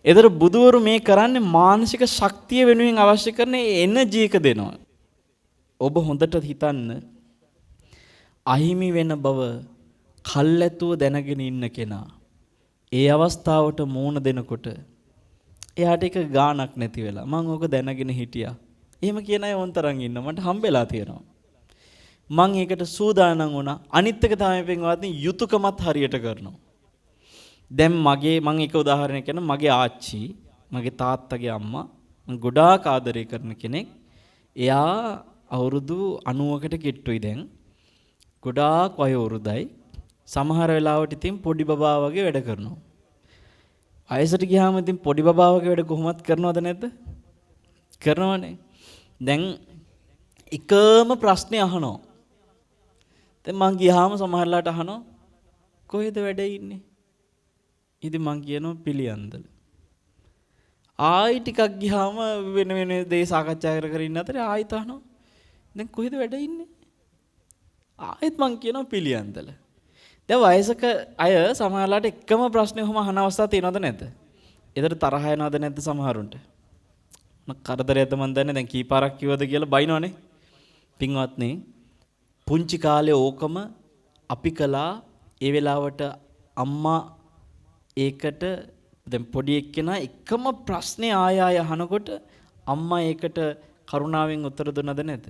ඒතර බුදුවරු මේ කරන්නේ මානසික ශක්තිය වෙනුවෙන් අවශ්‍ය කරන එනර්ජි එක දෙනවා. ඔබ හොඳට හිතන්න අහිමි වෙන බව කල්ැතුව දැනගෙන ඉන්න කෙනා ඒ අවස්ථාවට මූණ දෙනකොට එයාට එක ගාණක් නැති වෙලා මම ඕක දැනගෙන හිටියා. එහෙම කියන අය වොන්තරන් ඉන්න මට හම්බෙලා තියෙනවා. මං ඒකට සූදානම් වුණා. අනිත් එක තමයි පින්වත්නි යුතුයකමත් හරියට කරනවා. දැන් මං එක උදාහරණයක් කියන්න මගේ ආච්චි, මගේ තාත්තගේ අම්මා මං ගොඩාක් ආදරය කරන කෙනෙක්. එයා අවුරුදු 90කට කිට්ටුයි දැන්. ගොඩාක් වයෝවෘදයි. සමහර වෙලාවට ඉතින් පොඩි බබා වගේ වැඩ කරනවා. වයසට ගියාම ඉතින් පොඩි බබා වගේ වැඩ කොහොමත් කරනවද නැද්ද? කරනවනේ. දැන් එකම ප්‍රශ්නේ අහනවා. දැන් මං ගියාම සමහරලාට අහනවා කොහෙද වැඩ ඉන්නේ? ඉතින් මං කියනවා පිළියන්දල. ආයි ටිකක් ගියාම වෙන දේ සාකච්ඡා කර ඉන්න අතරේ ආයිත් අහනවා දැන් කොහෙද වැඩ ඉන්නේ? ආයෙත් මං කියනවා පිළියන්දල. දැන් වයසක අය සමහරලාට එකම ප්‍රශ්නේ ඔහම අහන අවස්ථා තියෙනවද නැද්ද? ඒතර තරහ යනවද නැද්ද සමහරුන්ට? කරදරයක්ද මන් දන්නේ දැන් කීපාරක් කිව්වද කියලා බයිනවනේ. පින්වත්නි පුංචි කාලේ ඕකම අපි කළා. ඒ වෙලාවට අම්මා ඒකට දැන් පොඩි එක්කෙනා එකම ප්‍රශ්නේ ආය අහනකොට අම්මා ඒකට කරුණාවෙන් උත්තර දුන්නද නැද්ද?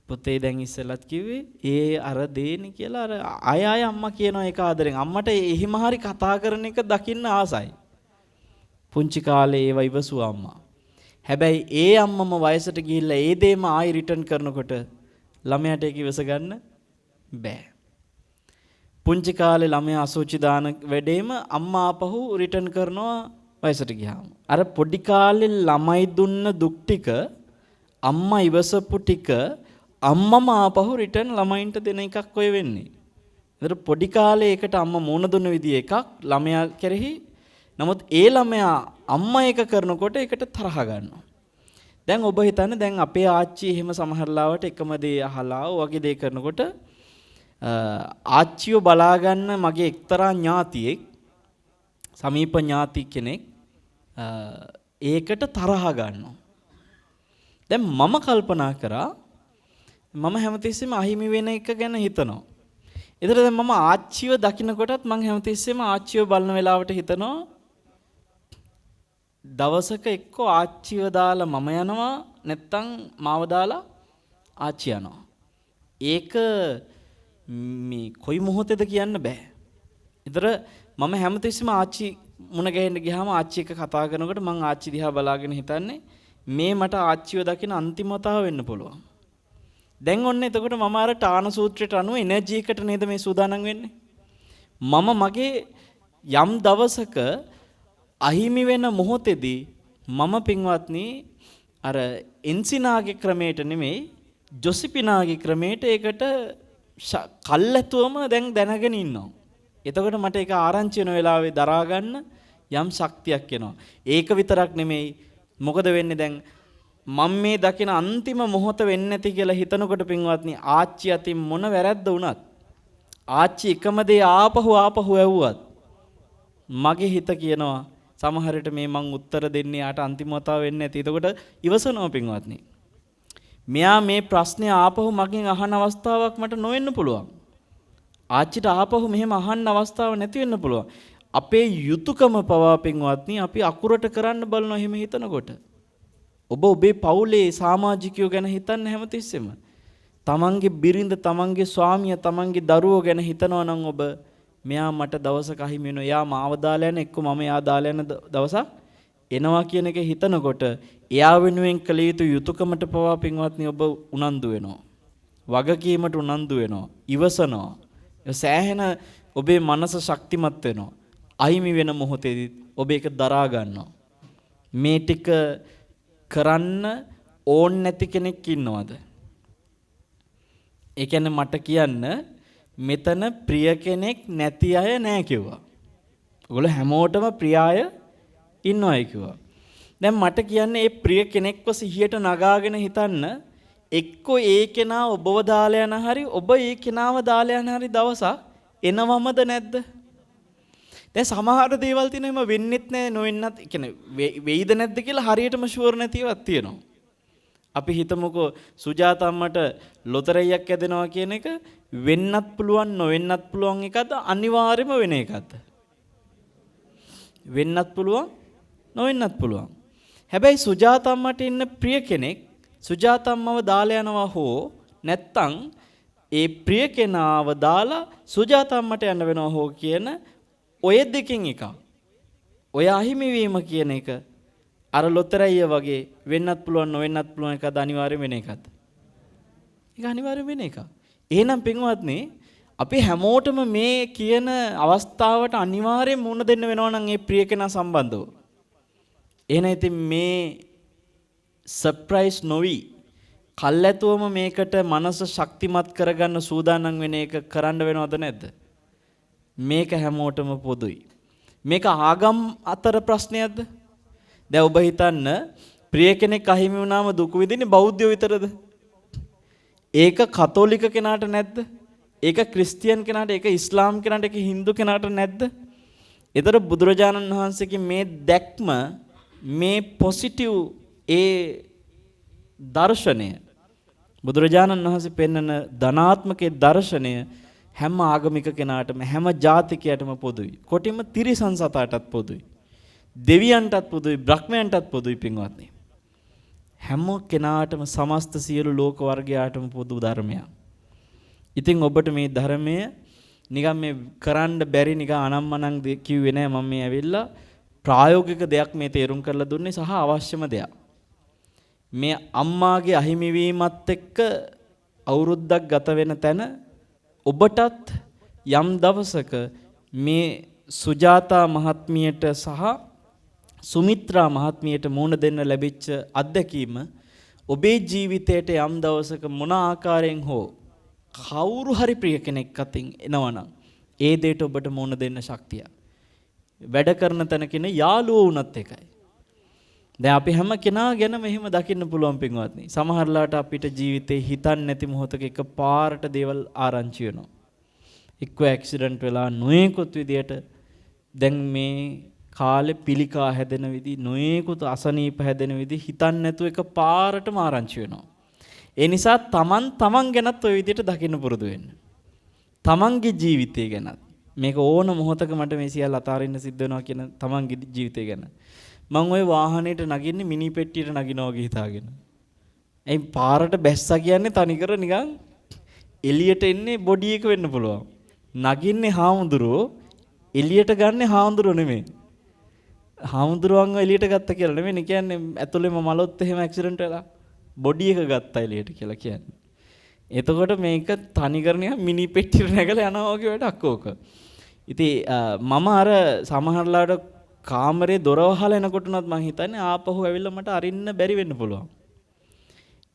පුතේ දැන් ඉස්සෙල්ලත් කිව්වේ ඒ අර දෙන්නේ කියලා අර ආය අම්මා කියනවා ඒක ආදරෙන්. අම්මට එහෙම හරි කතා කරන එක දකින්න ආසයි. පුංචි කාලේ ඒව ඉවසුවා අම්මා. හැබැයි ඒ අම්මම වයසට ගිහිල්ලා ඒ දේම ආයි රිටර්න් කරනකොට ළමයාට ඒක ඉවස ගන්න බෑ. පුංචි කාලේ ළමයා අසුචි දාන වැඩේම අම්මා ආපහු රිටර්න් කරනවා වයසට ගියාම. අර පොඩි කාලේ ළමයි දුන්න දුක් ටික අම්මා ඉවසපු ටික අම්මම ආපහු රිටර්න් ළමයින්ට දෙන එකක් ඔය වෙන්නේ. ඒතර පොඩි කාලේ ඒකට අම්මා මුණ දුන්න විදිය එකක් ළමයා කෙරෙහි. නමුත් ඒ ළමයා අම්මා ඒක කරනකොට ඒකට තරහ ගන්නවා. දැන් ඔබ හිතන්නේ දැන් අපේ ආච්චි එහෙම සමහරලාවට එකම දේ අහලා වගේ දේ කරනකොට ආච්චිව බලා ගන්න මගේ එක්තරා ඥාතියෙක් සමීප ඥාති කෙනෙක් ඒකට තරහ ගන්නවා. දැන් මම කල්පනා කරා මම හැමතිස්සෙම අහිමි වෙන එක ගැන හිතනවා. ඒතර දැන් මම ආච්චිව දකින්නකොටත් මම හැමතිස්සෙම ආච්චිව බලන වෙලාවට හිතනවා දවසක එක්ක ආච්චිව දාලා මම යනවා නැත්තම් මාව දාලා ආච්චි යනවා. ඒක මේ කොයි මොහොතේද කියන්න බෑ. ඒතර මම හැමතිස්සෙම ආච්චි මුණ ගැහෙන්න ගියාම ආච්චි එක්ක කතා කරනකොට මම ආච්චි දිහා බලාගෙන හිතන්නේ මේ මට ආච්චිව දකින අන්තිම වතාව වෙන්න පුළුවන්. දැන් ඔන්න එතකොට මම අර ඨාන සූත්‍රයට අනුව එනර්ජි එකට නේද මේ සූදානම් වෙන්නේ. මම මගේ යම් දවසක අහිමි වෙන මොහොතේදී මම පින්වත්නි අර එන්සිනාගේ ක්‍රමයට නෙමෙයි ජොසිපිනාගේ ක්‍රමයට ඒකට කල්ැතුවම දැන් දැනගෙන ඉන්නවා. එතකොට මට ඒක ආරංචි වෙන වෙලාවේ දරා ගන්න යම් ශක්තියක් එනවා. ඒක විතරක් නෙමෙයි මොකද වෙන්නේ දැන් මම මේ දකින අන්තිම මොහොත වෙන්නේ නැති කියලා හිතනකොට පින්වත්නි ආච්චි අතින් මොන වැරද්ද වුණත් ආච්චි එකම දේ ආපහු ඇව්වත් මගේ හිත කියනවා සමහර විට මේ මං උත්තර දෙන්නේ යාට අන්තිම වතාව වෙන්නේ නැති. එතකොට ඉවසනවා පින්වත්නි. මෙයා මේ ප්‍රශ්නේ ආපහු මගෙන් අහන අවස්ථාවක් මට නොවෙන්න පුළුවන්. ආච්චිට ආපහු මෙහෙම අහන්න අවස්ථාවක් නැති වෙන්න පුළුවන්. අපේ යුතුයකම පවා පින්වත්නි අපි අකුරට කරන්න බලනවා එහෙම හිතනකොට. ඔබ ඔබේ පවුලේ සමාජිකයෝ ගැන හිතන්න හැමතිස්සෙම. තමන්ගේ බිරිඳ, තමන්ගේ ස්වාමියා, තමන්ගේ දරුවෝ ගැන හිතනවා නම් ඔබ මෙයා මට දවසක අහිමි වෙනවා. එයා මාව දාලා යන එක්ක මම එයා දාලා යන දවසක් එනවා කියන එක හිතනකොට එයා වෙනුවෙන් කළ යුතු යුතුයකමට පවා පින්වත්නි ඔබ උනන්දු වෙනවා. වගකීමට උනන්දු වෙනවා. ඉවසනවා. සෑහෙන ඔබේ මනස ශක්තිමත් වෙනවා. අහිමි වෙන මොහොතේදී ඔබ ඒක දරා ගන්නවා. මේ ටික කරන්න ඕන් නැති කෙනෙක් ඉන්නවද? ඒ කියන්නේ මට කියන්න මෙතන ප්‍රිය කෙනෙක් නැති අය නෑ කිව්වා. ඔයගොල්ලෝ හැමෝටම ප්‍රිය අය ඉන්නවයි කිව්වා. දැන් මට කියන්නේ මේ ප්‍රිය කෙනෙක්ව සිහියට නගාගෙන හිතන්න එක්කෝ ඒ කෙනා ඔබව දාලා යන හරි ඔබ ඒ කෙනාව දාලා යන හරි දවසක් එනවමද නැද්ද? දැන් සමහර දේවල් තියෙනවා එහෙම වෙන්නෙත් නැහැ නොවෙන්නත් කියන්නේ වෙයිද නැද්ද කියලා හරියටම ෂුවර් නැතිවක් තියෙනවා. අපි හිතමුකෝ සුජාතා අම්මට ලොතරැයියක් ඇදෙනවා කියන එක වෙන්නත් පුළුවන් නොවෙන්නත් පුළුවන් එකද අනිවාර්යම වෙන එකද? වෙන්නත් පුළුවන් නොවෙන්නත් පුළුවන්. හැබැයි සුජාතා අම්මට ඉන්න ප්‍රිය කෙනෙක් සුජාතා අම්මව දාලා යනවා හෝ නැත්තම් ඒ ප්‍රිය කෙනාව දාලා සුජාතා අම්මට යන්න වෙනවා හෝ කියන ඔය දෙකෙන් එකක්. ඔය අහිමි වීම කියන එක අර ලොතරැයිය වගේ වෙන්නත් පුළුවන් නොවෙන්නත් පුළුවන් එකද අනිවාර්ය වෙන එකද? ඒක අනිවාර්ය වෙන එකක්. එහෙනම් පින්වත්නි අපි හැමෝටම මේ කියන අවස්ථාවට අනිවාර්යෙන් මුහුණ දෙන්න වෙනවා නම් මේ ප්‍රිය කෙනා සම්බන්ධව. එහෙනම් ඉතින් මේ සර්ප්‍රයිස් නොවි කල්ැතුවම මේකට මනස ශක්තිමත් කරගන්න සූදානම් වෙන එක කරන්න වෙනවද නැද්ද? මේක හැමෝටම පොදුයි. මේක ආගම් අතර ප්‍රශ්නයක්ද? දැන් ඔබ හිතන්න ප්‍රිය කෙනෙක් අහිමි වුණාම දුක විඳින්නේ බෞද්ධයෝ විතරද? ඒක කතෝලික කෙනාට නැද්ද? ඒක ක්‍රිස්තියන් කෙනාට, ඒක ඉස්ලාම් කෙනාට, ඒක හින්දු කෙනාට නැද්ද? ඒතර බුදුරජාණන් වහන්සේගේ මේ දැක්ම මේ පොසිටිව් ඒ දර්ශනය බුදුරජාණන් වහන්සේ පෙන්වන ධනාත්මක දර්ශනය හැම ආගමික කෙනාටම හැම ජාතිකයටම පොදුයි. කොටින්ම තිරිසන් සතාටත් පොදුයි. දෙවියන්ටත් පොදුයි, බ්‍රහ්මයන්ටත් පොදුයි පින්වත්නි. හැම කෙනාටම සමස්ත සියලු ලෝක වර්ගයාටම පොදු ධර්මයක්. ඉතින් ඔබට මේ ධර්මය නිකන් මේ කරන්න බැරි නිකන් අනම්මනම් කිව්වේ නෑ. මම මේ ඇවිල්ලා ප්‍රායෝගික දෙයක් මේ තේරුම් කරලා දුන්නේ සහ අවශ්‍යම දෙයක්. මේ අම්මාගේ අහිමි වීමත් එක්ක අවුරුද්දක් ගත වෙන තැන ඔබටත් යම් දවසක මේ සුජාතා මහත්මියට සහ සුමිත්‍රා මහත්මියට මුණ දෙන්න ලැබිච්ච අත්දැකීම ඔබේ ජීවිතයට යම් දවසක මොන ආකාරයෙන් හෝ කවුරු හරි ප්‍රිය කෙනෙක් අතින් එනවනම් ඒ දෙයට ඔබට මුණ දෙන්න ශක්තිය. වැඩ කරන තැනකින යාළුවෝ වුණත් එකයි. දැන් අපි හැම කෙනා ගැනම එහෙම දකින්න පුළුවන් පින්වත්නි. සමහරලාට අපිට ජීවිතේ හිතන්නේ නැති මොහොතක එකපාරට දේවල් ආරංචි වෙනවා. එක්ක ඇක්සිඩන්ට් වෙලා නොයෙකුත් විදියට දැන් මේ කාලේ පිළිකා හැදෙන විදි නොයෙකුත් අසනීප හැදෙන විදි හිතන්නේ නැතුව එකපාරටම ආරංචි වෙනවා. ඒ නිසා තමන් ගැනත් ওই විදියට දකින්න පුරුදු වෙන්න. තමන්ගේ ජීවිතය ගැනත් මේක ඕන මොහොතක මට මේ සියල්ල අතාරින්න සිද්ධ වෙනවා කියන තමන්ගේ ජීවිතය ගැන. මම ওই වාහනේට නගින්නේ මිනි පෙට්ටියට නගිනවා වගේ හිතාගෙන. ඒ පාරට බැස්සා කියන්නේ තනිකර නිකන් එළියට එන්නේ බොඩි එක වෙන්න පුළුවන්. නගින්නේ හාමුදුරුවෝ එළියට ගන්නේ හාමුදුරුවෝ නෙමෙයි. හාමුදුරුවන්ව එළියට ගත්ත කියලා නෙමෙයි. කියන්නේ ඇතුළේම මලොත් එහෙම ඇක්සිඩන්ට් වෙලා බොඩි එක ගත්තා එළියට කියලා කියන්නේ. එතකොට මේක තනිකර නිකන් මිනි පෙට්ටියට නැගලා යනවා වගේ වැඩක් ඕක. ඉතින් මම අර සමහරලාට කාමරේ දොර වහලා එනකොටනත් මං හිතන්නේ ආපහු ඇවිල්ලා මට අරින්න බැරි වෙන්න පුළුවන්.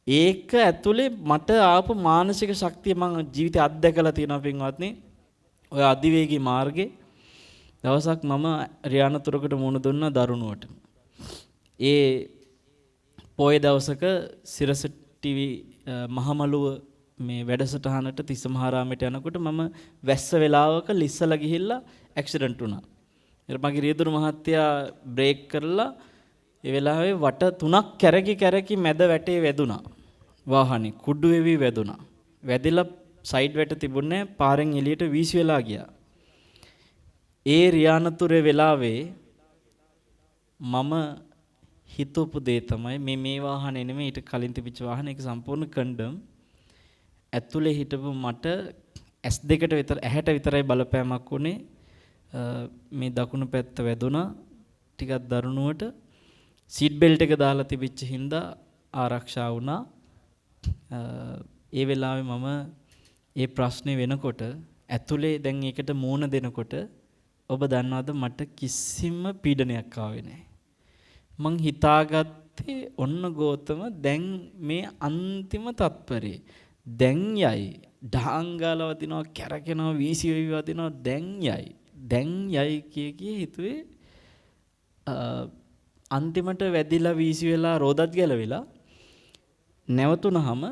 ඒක ඇතුලේ මට ආපු මානසික ශක්තිය මං ජීවිතේ අත්දැකලා තියෙනවා පින්වත්නි. ඔය අධිවේගී මාර්ගේ දවසක් මම රියානතුරකට මුණ දුන්නා දරුණුවට. ඒ පොය දවසක සිරස ටීවී මහමලුව මේ වැඩසටහනට තිස්සමහාරාමයට යනකොට මම වැස්ස වෙලාවක ලිස්සලා ගිහිල්ලා ඇක්සිඩන්ට් වුණා. මගේ රියදුරු මහත්තයා බ්‍රේක් කරලා ඒ වෙලාවේ වට 3ක් කැරකි මැද වැටේ වැදුනා. වාහනේ කුඩු වෙවි වැදුනා. වැදිලා සයිඩ් වැට තිබුණේ පාරෙන් එළියට වීසි වෙලා ගියා. ඒ රියානතුරේ වෙලාවේ මම හිතවපු දේ තමයි මේ වාහනේ නෙමෙයි ඊට කලින් තිබිච්ච වාහනේ ඒක සම්පූර්ණ කන්ඩම්. ඇතුලේ හිටපු මට S2ට විතර ඇහැට විතරයි බලපෑමක් උනේ. මේ දකුණු පැත්ත වැදුනා ටිකක් දරුණුවට. සීට් බෙල්ට් එක දාලා තිබිච්ච හින්දා ආරක්ෂා වුණා. ඒ වෙලාවේ මම ඒ ප්‍රශ්නේ වෙනකොට ඇතුලේ දැන් ඒකට මූණ දෙනකොට ඔබ දන්නවද මට කිසිම පීඩනයක් ආවේ නැහැ. මං හිතාගත්තේ ඔන්න ගෝතම දැන් මේ අන්තිම තත්පරේ දැන් යයි ඩාංගාල වදිනවා කැරකෙනවා වීසි වදිනවා දැන් යයි කිය හිතුවේ අන්තිමට වැදිලා වීසි වෙලා රෝදත් ගැලවිලා නැවතුනහම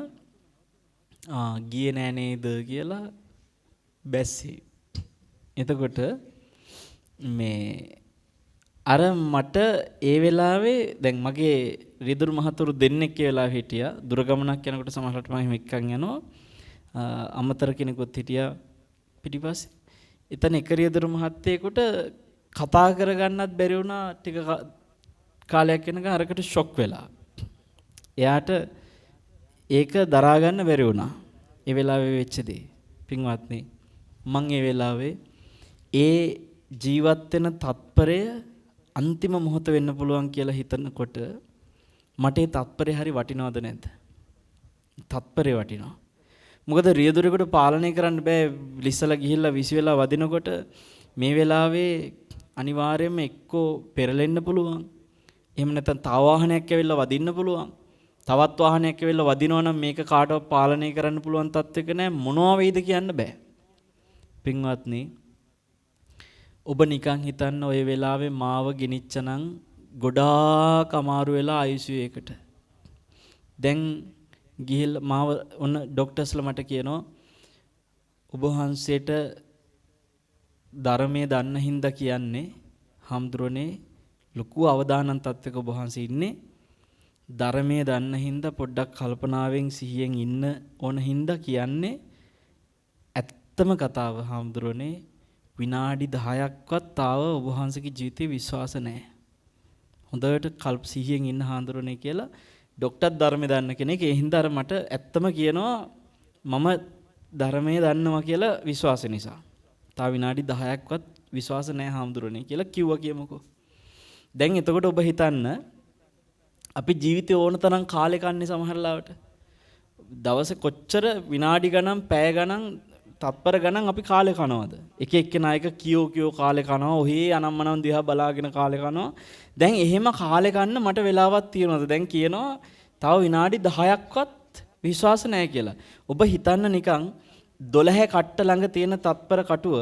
ගියේ නෑ නේද කියලා බැස්සේ. එතකොට මේ අර මට ඒ වෙලාවේ දැන් මගේ රිදුරු මහතුරු දෙන්නෙක් ඒ වෙලාවේ හිටියා. දුර ගමනක් යනකොට සමහරවිට මම එක්කන් යනවා. අමතර කෙනෙකුත් හිටියා පිටිපස්සේ. එතන එක රිදුරු මහත්තයෙකුට කතා කරගන්නත් බැරි වුණා ටික කාලයක් යනකම් අරකට ෂොක් වෙලා. එයාට ඒක දරා ගන්න බැරි වුණා. ඒ වෙලාවේ වෙච්ච දේ. පින්වත්නි මං ඒ වෙලාවේ ඒ ජීවත් වෙන තත්පරය අන්තිම මොහොත වෙන්න පුළුවන් කියලා හිතනකොට මට ඒ තත්පරේ හරි වටිනවද නැද්ද? තත්පරේ වටිනවා. මොකද රියදුරේකට පාලනය කරන්න බෑ ලිස්සලා ගිහිල්ලා විසි වෙලා වදිනකොට මේ වෙලාවේ අනිවාර්යයෙන්ම එක්කෝ පෙරලෙන්න පුළුවන්. එහෙම නැත්නම් තව වාහනයක් ඇවිල්ලා වදින්න පුළුවන්. තවත් වාහනයක් ඇවිල්ලා වදිනවා නම් මේක කාටවත් පාලනය කරන්න පුළුවන් තත්ත්වයක නෑ මොනවා වෙයිද කියන්න බෑ. පින්වත්නි ඔබ නිකන් හිතන්න ඔය වෙලාවේ මාව ගෙනිච්චනම් ගොඩාක් අමාරු වෙලා ICU එකට. දැන් ගිහිල්ලා මාව ඔන්න ડોක්ටර්ස්ලා මට කියනවා ඔබ වහන්සේට ධර්මයේ දන්න හින්දා කියන්නේ හම්දුරනේ ලොකු අවදානම් තත්ත්වයක ඔබ වහන්සේ ඉන්නේ. ධර්මයේ දන්න හින්දා පොඩ්ඩක් කල්පනාවෙන් සිහියෙන් ඉන්න ඕන හින්දා කියන්නේ ඇත්තම කතාව හම්දුරනේ විනාඩි 10ක්වත් තාව ඔබ වහන්සේගේ ජීවිතේ විශ්වාස නැහැ. හොඳට සිහියෙන් ඉන්න හාඳුරන්නේ කියලා ડોක්ටර් ධර්මයේ දන්න කෙනෙක් ඒ හින්දා අර මට ඇත්තම කියනවා මම ධර්මයේ දන්නවා කියලා විශ්වාස නිසා. තා විනාඩි 10ක්වත් විශ්වාස නැහැ හාඳුරන්නේ කියලා කිව්වා කියමුකෝ. දැන් එතකොට ඔබ හිතන්න අපි ජීවිතේ ඕන තරම් කාලේ කන්නේ සමහරලාවට. දවසේ කොච්චර විනාඩි ගණන් පැය ගණන් තත්පර ගණන් අපි කාලේ කනවද? එක එක්කෙනා එක කියෝ කාලේ කනවා. ඔහේ අනම්මනම් දිහා බලාගෙන කාලේ කනවා. දැන් එහෙම කාලේ කන්න මට වෙලාවක් තියෙනවද? දැන් කියනවා තව විනාඩි 10ක්වත් විශ්වාස නැහැ කියලා. ඔබ හිතන්න නිකන් 12 කට්ට ළඟ තියෙන තත්පර කටුව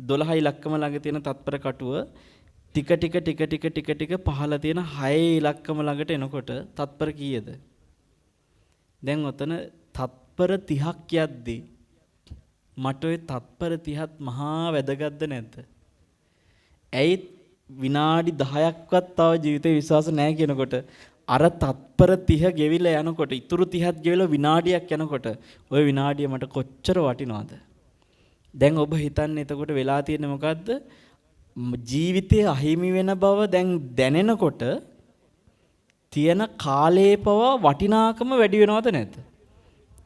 12 ඉලක්කම ළඟ තියෙන තත්පර කටුව ටික පහළ තියෙන 6 ඉලක්කම ළඟට එනකොට තත්පර කීයද? දැන් ඔතන තත්පර 30ක් යද්දී මට ඔය තත්පර 30ත් මහා වැදගත්ද නැද්ද? ඇයි විනාඩි 10ක්වත් තව ජීවිතේ විශ්වාස නැහැ කියනකොට අර තත්පර 30 ගෙවිලා යනකොට ඉතුරු 30ත් ගෙවිලා විනාඩියක් යනකොට ওই විනාඩිය මට කොච්චර වටිනවද? දැන් ඔබ හිතන්නේ එතකොට වෙලා තියෙන්නේ මොකද්ද? ජීවිතේ අහිමි වෙන බව දැන් දැනෙනකොට තියෙන කාලයේ පවා වටිනාකම වැඩි වෙනවද නැද්ද?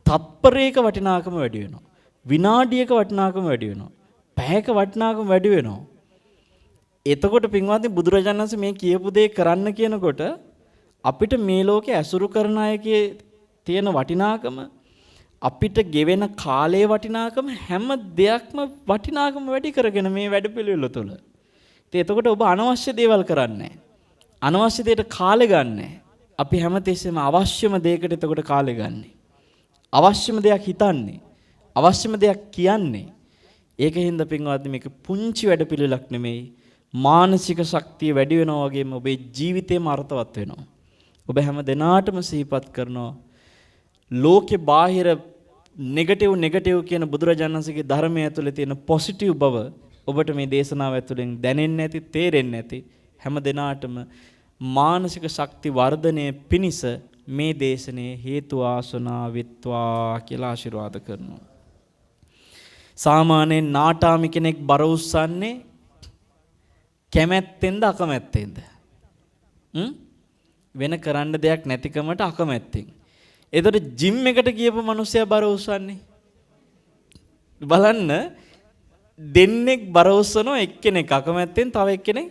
තත්පරයක වටිනාකම වැඩි වෙනවා. විනාඩියක වටිනාකම වැඩි වෙනවා. පැයක වටිනාකම වැඩි වෙනවා. එතකොට පින්වත්නි බුදුරජාණන් වහන්සේ මේ කියපු දේ කරන්න කියනකොට අපිට මේ ලෝකේ ඇසුරු කරන අයගේ තියෙන වටිනාකම අපිට ගෙවෙන කාලයේ වටිනාකම හැම දෙයක්ම වටිනාකම වැඩි කරගෙන මේ වැඩපිළිවෙල තුළ. ඉතින් එතකොට ඔබ අනවශ්‍ය දේවල් කරන්නේ අනවශ්‍ය දෙයට කාලය ගන්නෑ. අපි හැමතිස්සෙම අවශ්‍යම දෙයකට එතකොට කාලය ගන්නෙ. අවශ්‍යම දෙයක් හිතන්නේ. අවශ්‍යම දෙයක් කියන්නේ. ඒකින්ද පින්වත්නි මේක පුංචි වැඩපිළිවෙලක් නෙමෙයි. මානසික ශක්තිය වැඩි වෙනවා වගේම ඔබේ ජීවිතේම අර්ථවත් වෙනවා. ඔබ හැම දිනාටම සිහිපත් කරනවා ලෝකේ බාහිර නෙගටිව් කියන බුදුරජාණන් වහන්සේගේ ධර්මය ඇතුලේ තියෙන පොසිටිව් බව ඔබට මේ දේශනාව ඇතුලෙන් දැනෙන්නේ නැති තේරෙන්නේ නැති හැම දිනාටම මානසික ශක්ති වර්ධනය පිණිස මේ දේශනේ හේතු ආසනා විත්වා කියලා ආශිර්වාද කරනවා. සාමාන්‍යයෙන් නාටාමි කෙනෙක් බර උස්සන්නේ කැමැත්තෙන්ද අකමැත්තෙන්ද? වෙන කරන්න දෙයක් නැතිකමට අකමැත්තෙන්. එතකොට ජිම් එකට ගියපු මිනිස්සයා බර උස්සන්නේ. බලන්න දෙන්නෙක් බර උස්සනවා එක්කෙනෙක් අකමැත්තෙන් තව එක්කෙනෙක්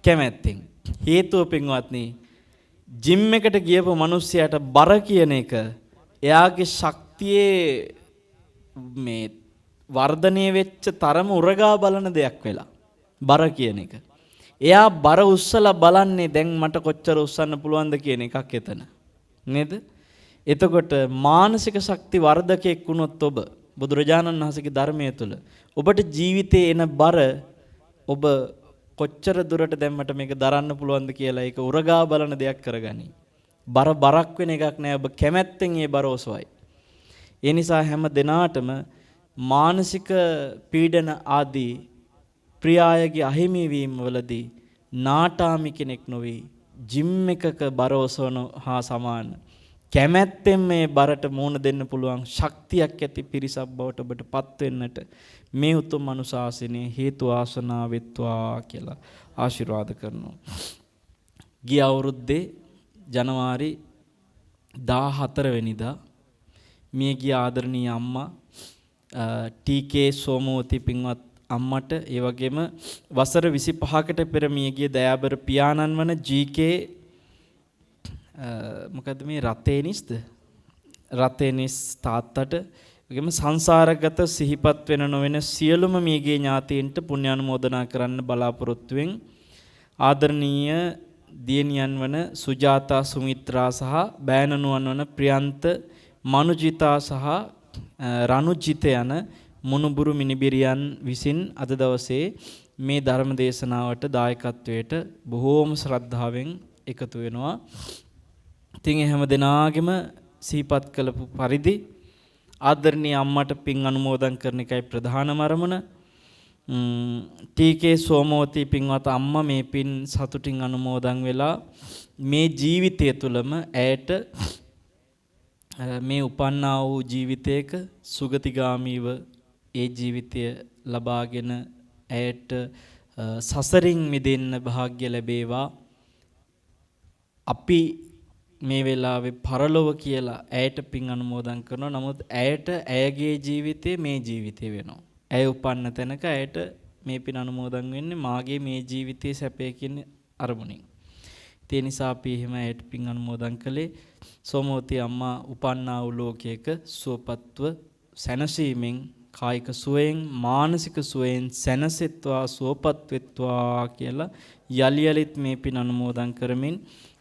කැමැත්තෙන්. හේතුව පින්වත්නි ජිම් එකට ගියපු මිනිස්සයාට බර කියන එක එයාගේ ශක්තියේ මේ වර්ධනය වෙච්ච තරම උරගා බලන දෙයක් වෙලා බර කියන එක. එයා බර උස්සලා බලන්නේ දැන් මට කොච්චර උස්සන්න පුළුවන්ද කියන එකක් එතන. නේද? එතකොට මානසික ශක්ති වර්ධකයක් වුණොත් ඔබ බුදුරජාණන් වහන්සේගේ ධර්මයේ තුල ඔබට ජීවිතේ එන බර ඔබ කොච්චර දුරට දැම්මට මේක දරන්න පුළුවන්ද කියලා ඒක උරගා බලන දෙයක් කරගනි. බරක් වෙන එකක් නෑ. ඔබ කැමැත්තෙන් ඒ බර ඔසවයි. ඒ නිසා හැම දිනාටම මානසික පීඩන ආදී ප්‍රියායගේ අහිමි වීම වලදී නාටාමි කෙනෙක් නොවේ. ජිම් එකක බර ඔසවන හා සමාන කැමැත්තෙන් මේ බරට මුහුණ දෙන්න පුළුවන් ශක්තියක් ඇති පිරිසක් බවට ඔබට පත් වෙන්නට මේ උතුම් අනුශාසනයේ හේතු ආසනාව වෙත්වා කියලා ආශිර්වාද කරනවා. ගිය අවුරුද්දේ ජනවාරි 14 වෙනිදා මිය ගිය ආදරණීය අම්මා ටී.කේ. සෝමවති පින්වත් අම්මට ඒ වගේම වසර 25කට පෙර මිය ගිය දයාබර පියාණන් වන ජී.කේ. මොකද මේ රතේනිස්ද රතේනිස් තාත්තට වගේම සංසාරගත සිහිපත් වෙන නොවන සියලුම මියගේ ඥාතීන්ට පුණ්‍යානුමෝදනා කරන්න බලාපොරොත්තුෙන් ආදරණීය දියණියන් වන සුජාතා සුමිත්‍රා සහ බෑණනුවන් වන ප්‍රියන්ත මනුජිතා සහ රණුජිත යන මුණුබුරු මිනිබිරියන් විසින් අද දවසේ මේ ධර්ම දේශනාවට දායකත්වයට බොහෝම ශ්‍රද්ධාවෙන් එකතු වෙනවා. ඉතින් හැම දිනාගෙම සිහිපත් කළපු පරිදි ආදරණීය අම්මට පින් අනුමෝදන් කරන එකයි ප්‍රධානම අරමුණ. ටී.කේ. සෝමවති පින්වත් අම්මා මේ පින් සතුටින් අනුමෝදන් වෙලා මේ ජීවිතය තුළම ඇයට මේ උපන්නා වූ ජීවිතයක සුගතිගාමීව ඒ ජීවිතය ලබාගෙන ඇයට සසරින් මිදෙන්න භාග්‍ය ලැබේවා. අපි මේ වෙලාවේ පරලොව කියලා ඇයට පින් අනුමෝදන් කරනවා. නමුත් ඇයට ඇයගේ ජීවිතේ මේ ජීවිතේ වෙනවා. ඇය උපන්න තැනක ඇයට මේ පින් අනුමෝදන් වෙන්නේ මාගේ මේ ජීවිතයේ සැපය කියන අරමුණින්. ඒ නිසා අපි එහෙම ඇයට පින් අනුමෝදන් කළේ සෝමවති අම්මා උපන්නා වූ ලෝකයක සුවපත්ව සැනසීමෙන් කායික සුවයෙන් මානසික සුවයෙන් සැනසෙත්වා සුවපත් වෙත්වා කියලා යලි යලිත් මේ පින් අනුමෝදන් කරමින්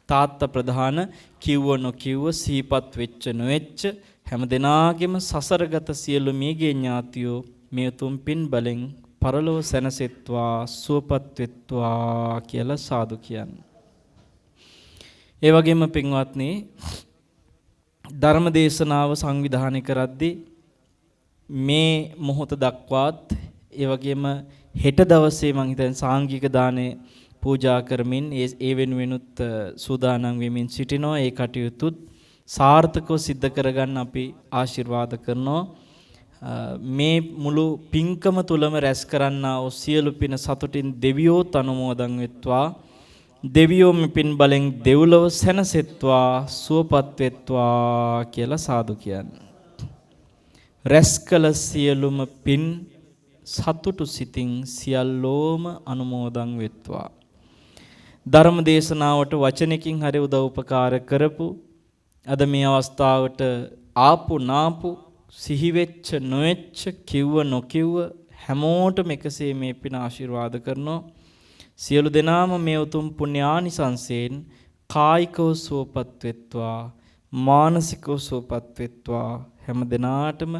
තාත්තා ප්‍රධාන කිව්ව නොකිව්ව සීපත් වෙච්ච නොවෙච්ච හැම දිනාගෙම සසරගත සියලු මියගේ ඥාතියෝ මේ උතුම් පින් බලෙන් පරලොව සැනසෙත්වා සුවපත් වෙත්වා කියලා සාදු කියන්නේ. ඒ වගේම පින්වත්නි ධර්ම දේශනාව සංවිධානය කරද්දී මේ මොහොත දක්වාත් ඒ වගේම හෙට දවසේ මම හිතන්නේ සාංගික දානේ පූජා කරමින් ඒ වෙනුවෙනුත් සූදානම් වෙමින් සිටිනවා. ඒ කටයුතුත් සාර්ථකව සිද්ධ කරගන්න අපි ආශිර්වාද කරනවා. මේ මුළු පින්කම තුලම රැස් කරන්නා වූ සියලු පින සතුටින් දෙවියෝ අනුමෝදන් වෙත්වා. දෙවියෝ මේ පින් බලෙන් දෙව්ලොව සැනසෙත්වා සුවපත් වෙත්වා කියලා සාදු කියන්නේ. රැස් කළ සියලුම පින් සතුටු සිතින් සියල්ලෝම අනුමෝදන් වෙත්වා. ධර්ම දේශනාවට වචනකින් හරි උදව් උපකාර කරපු අද මේ අවස්ථාවට ආපු නාපු සිහි වෙච්ච නොවෙච්ච කිව්ව නොකිව්ව හැමෝටම එකසේ මේ පින ආශිර්වාද කරනවා. සියලු දෙනාම මේ උතුම් පුණ්‍යානිසංසයෙන් කායිකව සුවපත් වෙත්වා මානසිකව සුවපත් වෙත්වා හැම දිනාටම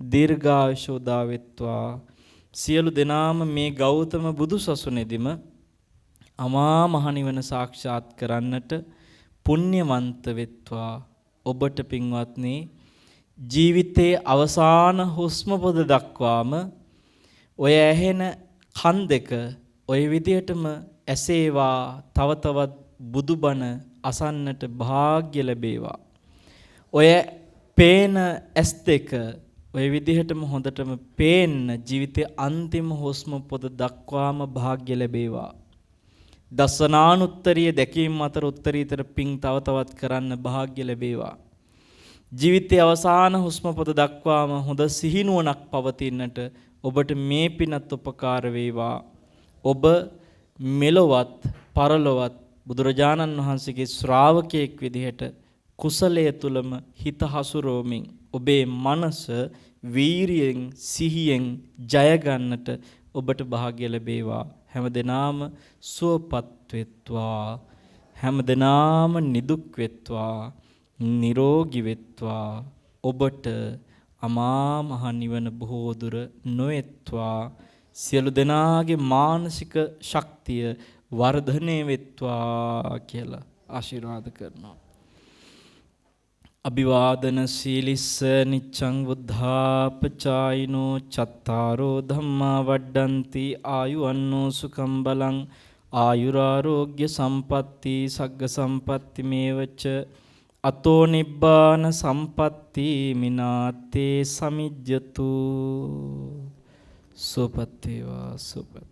දීර්ඝායුෂ උදා වෙත්වා. සියලු දෙනාම මේ ගෞතම බුදු සසුනේදීම අමා මහ නිවන සාක්ෂාත් කරන්නට පුණ්‍යවන්ත වෙත්වා. ඔබට පින්වත්නි ජීවිතයේ අවසාන හුස්ම පොද දක්වාම ඔය ඇහෙන කන් දෙක ඔය විදියටම ඇසේවා තව තවත් බුදුබණ අසන්නට වාග්ය ලැබේවා. ඔය පේන ඇස් දෙක ඔය විදිහටම හොඳටම පේන්න ජීවිතයේ අන්තිම හුස්ම පොද දක්වාම වාග්ය ලැබේවා. දසනානුත්තරිය දැකීම අතර උත්තරීතර පිං තව තවත් කරන්න භාග්‍ය ලැබේවා. ජීවිතයේ අවසාන හුස්ම පොත දක්වාම හොඳ සිහිනුවණක් පවතින්නට ඔබට මේ පිනත් උපකාර වේවා. ඔබ මෙලොවත් පරලොවත් බුදුරජාණන් වහන්සේගේ ශ්‍රාවකයෙක් විදිහට කුසලයේ තුලම හිත හසුරුවමින් ඔබේ මනස වීරියෙන් සිහියෙන් ජය ගන්නට ඔබට භාග්‍ය ලැබේවා. හැමදෙනාම සුවපත් වෙත්වා. හැමදෙනාම නිදුක් වෙත්වා. නිරෝගී වෙත්වා. ඔබට අමා මහ නිවන බොහෝ දුර නොඑත්වා. සියලු දෙනාගේ මානසික ශක්තිය වර්ධනය වෙත්වා කියලා ආශිර්වාද කරනවා. අභිවාදන සීලිස්ස නිච්ඡං බුද්ධාපචායිනෝ චත්තාරෝ ධම්මා වඩ්ඩಂತಿ ආයුවන්නෝ සුඛං බලං ආයුරාෝග්‍ය සම්පatti සග්ග සම්පatti මේවච අතෝ නිබ්බාන සම්පatti මිනාතේ සමිජ්ජතු සුපත් වේවා සුපත්